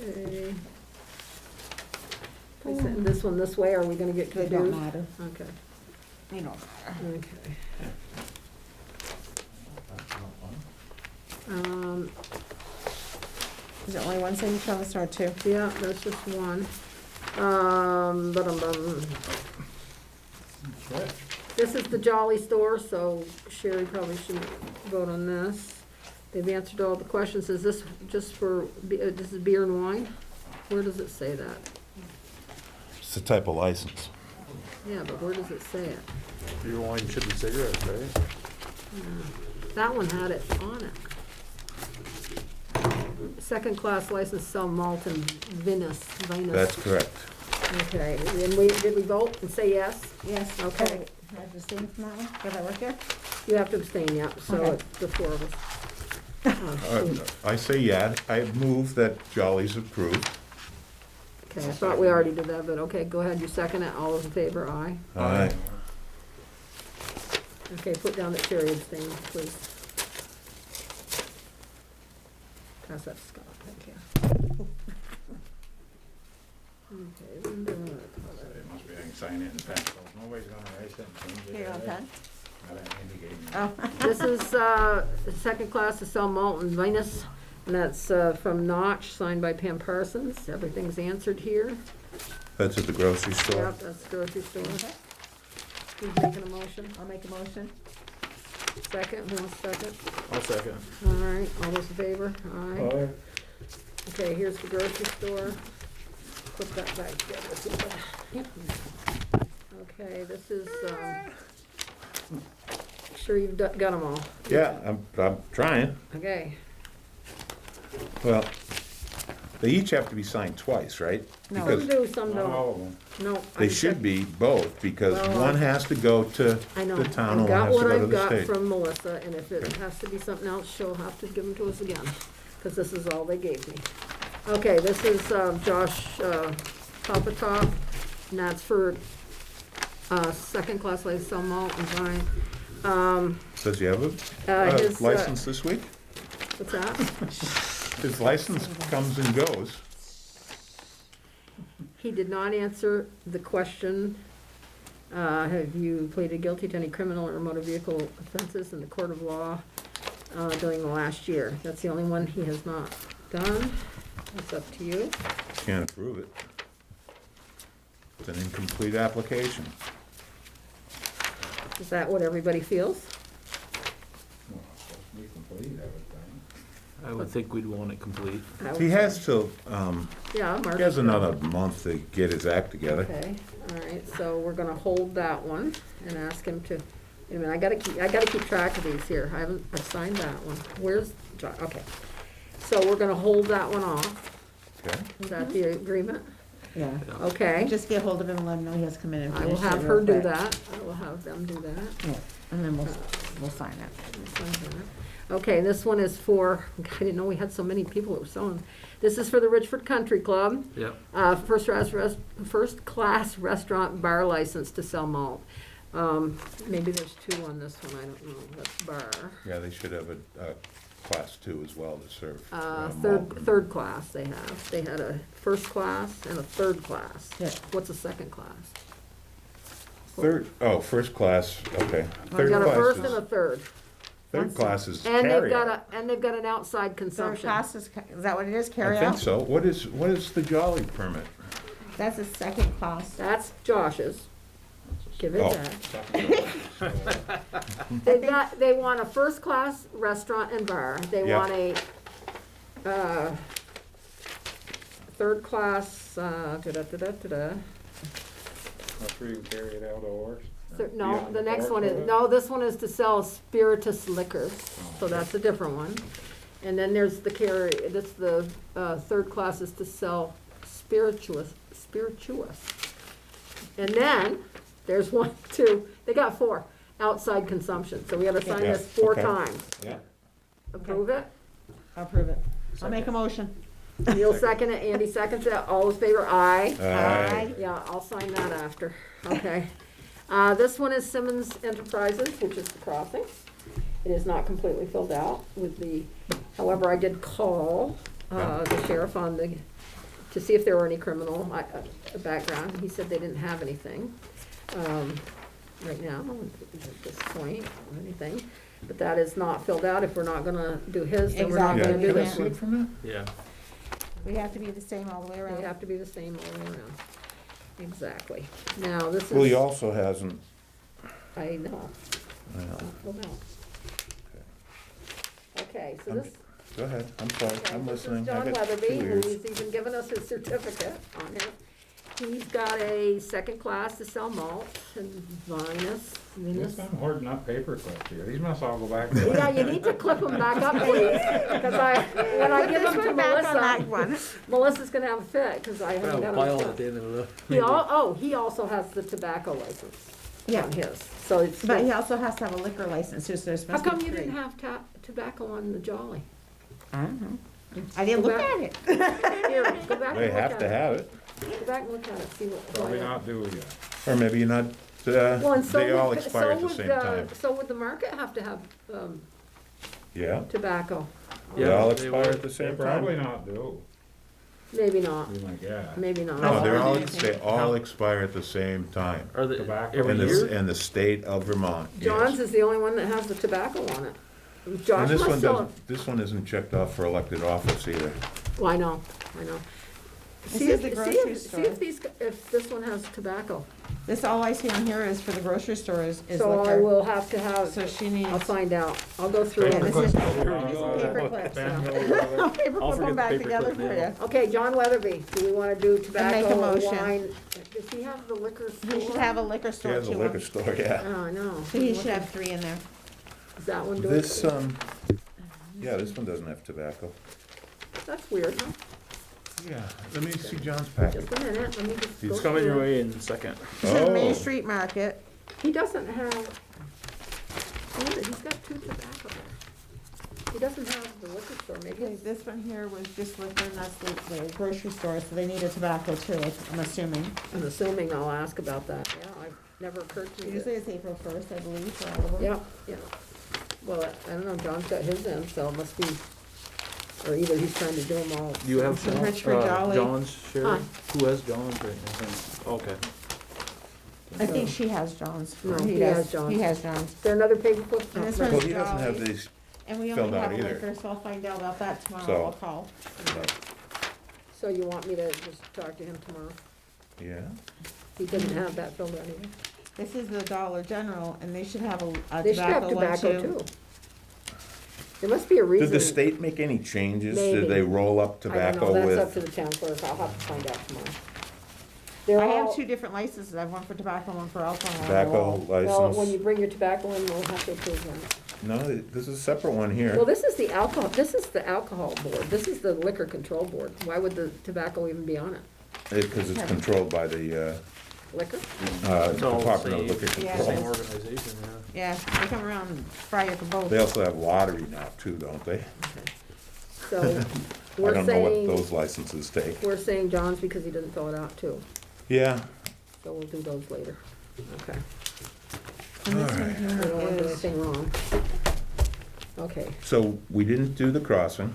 Okay. Can I send this one this way, or are we gonna get It don't confused? matter. Okay, They don't matter. okay. Is there only one signature on this or two? Yeah, that's just one. Ba-dum-bum. This is the Jolly Store, so Sherry probably shouldn't vote on this. They've answered all the questions. Is this just for, this is beer and wine? Where does it say that? It's the type of license. Yeah, but where does it say it? Beer, wine, should be cigarettes, right? That one had it on it. Second class license to sell malt and vinous. That's correct. Okay, and did we vote and say yes? Yes. Okay. I have to abstain from that one? Does that work here? You have to abstain, yeah, so Okay. it's the four of us. Oh, shoot. I say yeah, I move that Jolly's approved. Okay, I thought we already did that, but okay, go ahead, you second it, all those in favor, aye. Aye. Okay, put down that Sherry abstained, please. Pass that to Scott, thank you. Okay, Linda, It must be, I can sign it in pencil. Nobody's gonna erase it and change it. Here, you want a pen? Not indicating. Oh. this is, second class to sell malt and vinous, and that's, from Notch, signed by Pam Parsons, everything's answered here. That's at the grocery store. Yep, that's the grocery store. Okay. Who's making a motion? I'll make a motion. Second, who wants second? I'll second. All right, all those in favor? Aye. Aye. Okay, here's the grocery store. Put that back together. Yep. Okay, this is, sure you've got them all. Yeah, I'm trying. Okay, Well, They each have to be signed twice, right? No. Some Because do, some Not don't. all of them. No. they I should checked- be both, because Well, one has to go to I know. the town I've and one got has to what go to I've the got state. from Melissa, and if it Okay. has to be something else, she'll have to give them to us again, because this is all they gave me. Okay, this is Josh Papatop, and that's for second class license, sell malt and vine. Says you have a His, license this week? what's that? His license comes and goes. He did not answer the question, have you pleaded guilty to any criminal or motor vehicle offenses in the court of law during the last year? That's the only one he has not done. That's up to you. Can't approve it. It's an incomplete application. Is that what everybody feels? Well, it's supposed to be complete, I would think. I would think we'd want it complete. I would He say- has till, Yeah, March. he has another month to get his act together. Okay, all right, so we're gonna hold that one and ask him to, wait a minute, I gotta keep track of these here. I've signed that one. Where's, okay. So we're gonna hold that one off. Okay? Is that the agreement? Yeah. Okay. Just get hold of him and let him know he has to come in and I will finish it have real her do quick. that. I will have them do that. Yeah, and then we'll sign it. Okay, this one is for, I didn't know we had so many people that were selling. This is for the Richford Country Club. Yep. First class restaurant bar license to sell malt. Maybe there's two on this one, I don't know, that's bar. Yeah, they should have a class 2 as well to serve. Third class they have. They had a first class and a third class. Yeah. What's a second class? First class, okay. They Third got a first and a class is, third. third class is And they've got carryout. and they've got an outside Third consumption. class is that what it is, carry I out? think so. What is the Jolly permit? That's a second class. That's Josh's. Give it Oh. that. So, They want a first class restaurant and bar. They Yeah. want a, third class, that's where you can carry it outdoors. No, Beyond the next porch one with is, it? no, this one is to sell spirituous liquors, so that's a different one. And then there's the third class is to sell spirituous. And then, there's 1, 2, they got 4, outside consumption, so we gotta sign Yeah, this 4 okay. times. Yeah. Approve it? I'll approve it. I'll make a motion. Neil second it, Andy seconds it, all those favor, aye. Aye. Yeah, I'll sign that after, okay. This one is Simmons Enterprises, which is the crossing. It is not completely filled out with the, however, I did call, the sheriff on to see if there were any criminal, background. He said they didn't have anything, right now, at this point, or anything. But that is not filled out. If we're not gonna do his, then we're not Exactly. gonna do Can I this see one. it from there? Yeah. We have to be the same all the way They around. have to be the same all the way around. Exactly. Now, this is. Well, he also hasn't, I know. well, Hold on. Okay, so I'm- this, go ahead, I'm sorry, okay, I'm this is listening. I John got Weatherby, 2 ears. who's even given us his certificate on it. He's got a second class to sell malt and vinous. Yes, I'm hoarding up paper clips here. These must all go back. Yeah, you need to clip them back up, please, because when I give them to Back on that Melissa, one. Melissa's gonna have a fit, because I haven't got Pile them. at the end of the. He also has the tobacco license Yeah. on his, so it's. But he also has to have a liquor license, so there's How supposed to come be you 3. didn't have tobacco on the Jolly? I don't know. I didn't look at it. Here, go back and They look have at to it. have it, Go back and look at it, see what. Probably not due yet. or maybe you're not, Well, and so they all would- expire at so the would, same time. So would the market have to have, Yeah, tobacco? they Yeah, all they expire would. at the They're same probably time. not due, Maybe not, be my guess. maybe not. No, they're all, anything. they all expire at the same time. Are they Tobacco. every In year? the, in the state of Vermont, John's yes. is the only one that has the tobacco on it. Josh And this must one still, doesn't, this one isn't checked off for elected office either. well, I know. This See is if, the see grocery if, store. see if this one has tobacco. This, all I see on here is for the grocery store is So I liquor. will have to have, So she needs. I'll find out. I'll go through Yeah, it. this is Paper clips, Ben yeah. goes over. I'll paper I'll clip them forget back the together paperclip for now. you. Okay, John Weatherby, do we wanna do make a tobacco, motion. wine? Does he have the liquor store? He should have a liquor He store has a too. liquor store, yeah. Oh, I know. So he should have 3 in there. Is that one doing? This, yeah, this one doesn't have tobacco. That's weird, huh? Yeah, let me see John's packet. Just a minute, let me just go It's coming your through it. way in a second. This is Main Oh. Street Market. He doesn't have, what is it? He's got two tobacco there. He doesn't have the liquor store, maybe Okay, it's, this one here was just liquor, and that's the grocery store, so they needed tobacco too, I'm assuming. I'm assuming I'll ask about that, yeah, I've never occurred to me Usually that. it's April 1st, I believe, for all of them. Yeah, yeah. Well, I don't know, John's got his in, so it must be, or either he's trying to do them all. Do you have From Richford Dolly. John's, Sherry? Huh. Who has John's right now? Okay. I think she has John's. No, Or he does. has John's. He has John's. Is there another paper clip? And this No, one's Well, he doesn't have Dolly. these, And we filled only out have a either. liquor, so I'll find out about that tomorrow, So- I'll call. So you want me to just talk to him tomorrow? yeah, He didn't have that filled out either. This is the Dollar General, and they should have a They should have tobacco one tobacco too. too. There must be a reason. did the state make any changes? Maybe. Did they roll up I don't tobacco know, that's up to with? the town clerk, I'll have to find out tomorrow. They're I all- have two different licenses, I have one for tobacco, one for alcohol. Tobacco Well, when you license? bring your tobacco in, we'll have to approve that. No, this is a separate one here. Well, this is the alcohol board, this is the liquor control board. Why would the tobacco even be on it? Because it's controlled by the Liquor? It's all Department of same- Liquor Yeah. Same Control. organization, yeah. Yeah, they come around Friday for both. They also have lottery now too, don't they? So, I we're don't know what saying, those licenses take. we're saying John's because he doesn't fill it out too. Yeah, So we'll do those later. Okay. And this one I don't want to do here is, anything wrong. Okay, so we didn't do the crossing.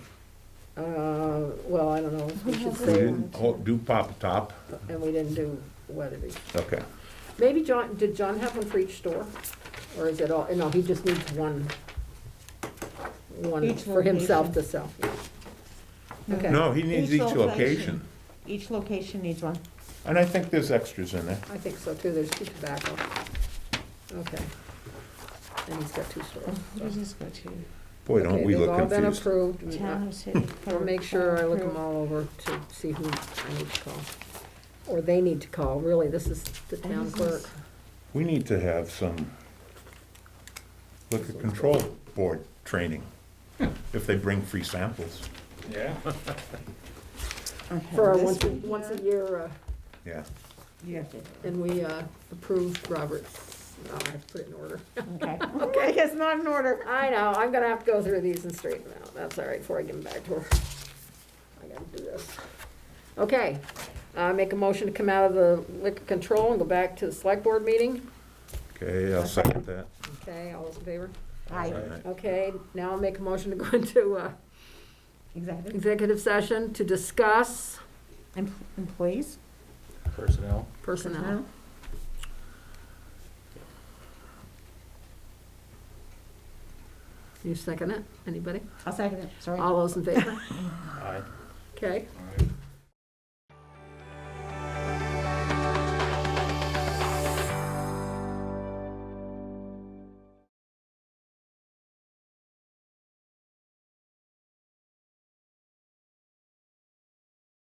well, I don't know, we should We say, didn't do Papa Top. and we didn't do Weatherby. Okay. Maybe John, did John have one for each store? Or is it all, no, he just needs one Each for himself location. to sell. Okay. No, he needs Each each location. location. each location needs one. And I think there's extras in there. I think so too, there's two tobacco. Okay. And he's got two stores. Where does this go to? Boy, don't we look Okay, they've all been confused. approved. Town, city. I'll make sure I look them approved. all over to see who I need to call. Or they need to call, really, this is the town This is- clerk. We need to have some liquor control board training, if they bring free samples. Yeah. Okay, For our this one once a here. year, Yeah. Yeah, and we approved Robert's, oh, I have to put it in order. okay. Okay, it's not in order. I know, I'm gonna have to go through these and straighten them out, that's all right, before I give them back to her. I gotta do this. Okay, make a motion to come out of the liquor control and go back to the select board meeting. Okay, I'll second that. Okay, all those in favor? Aye, Alright. Okay, now I'll make a motion to go into executive. executive session to discuss Employees? Personnel. personnel. You second it? Anybody? I'll second it, sorry. All those in favor? Aye. Okay, All right.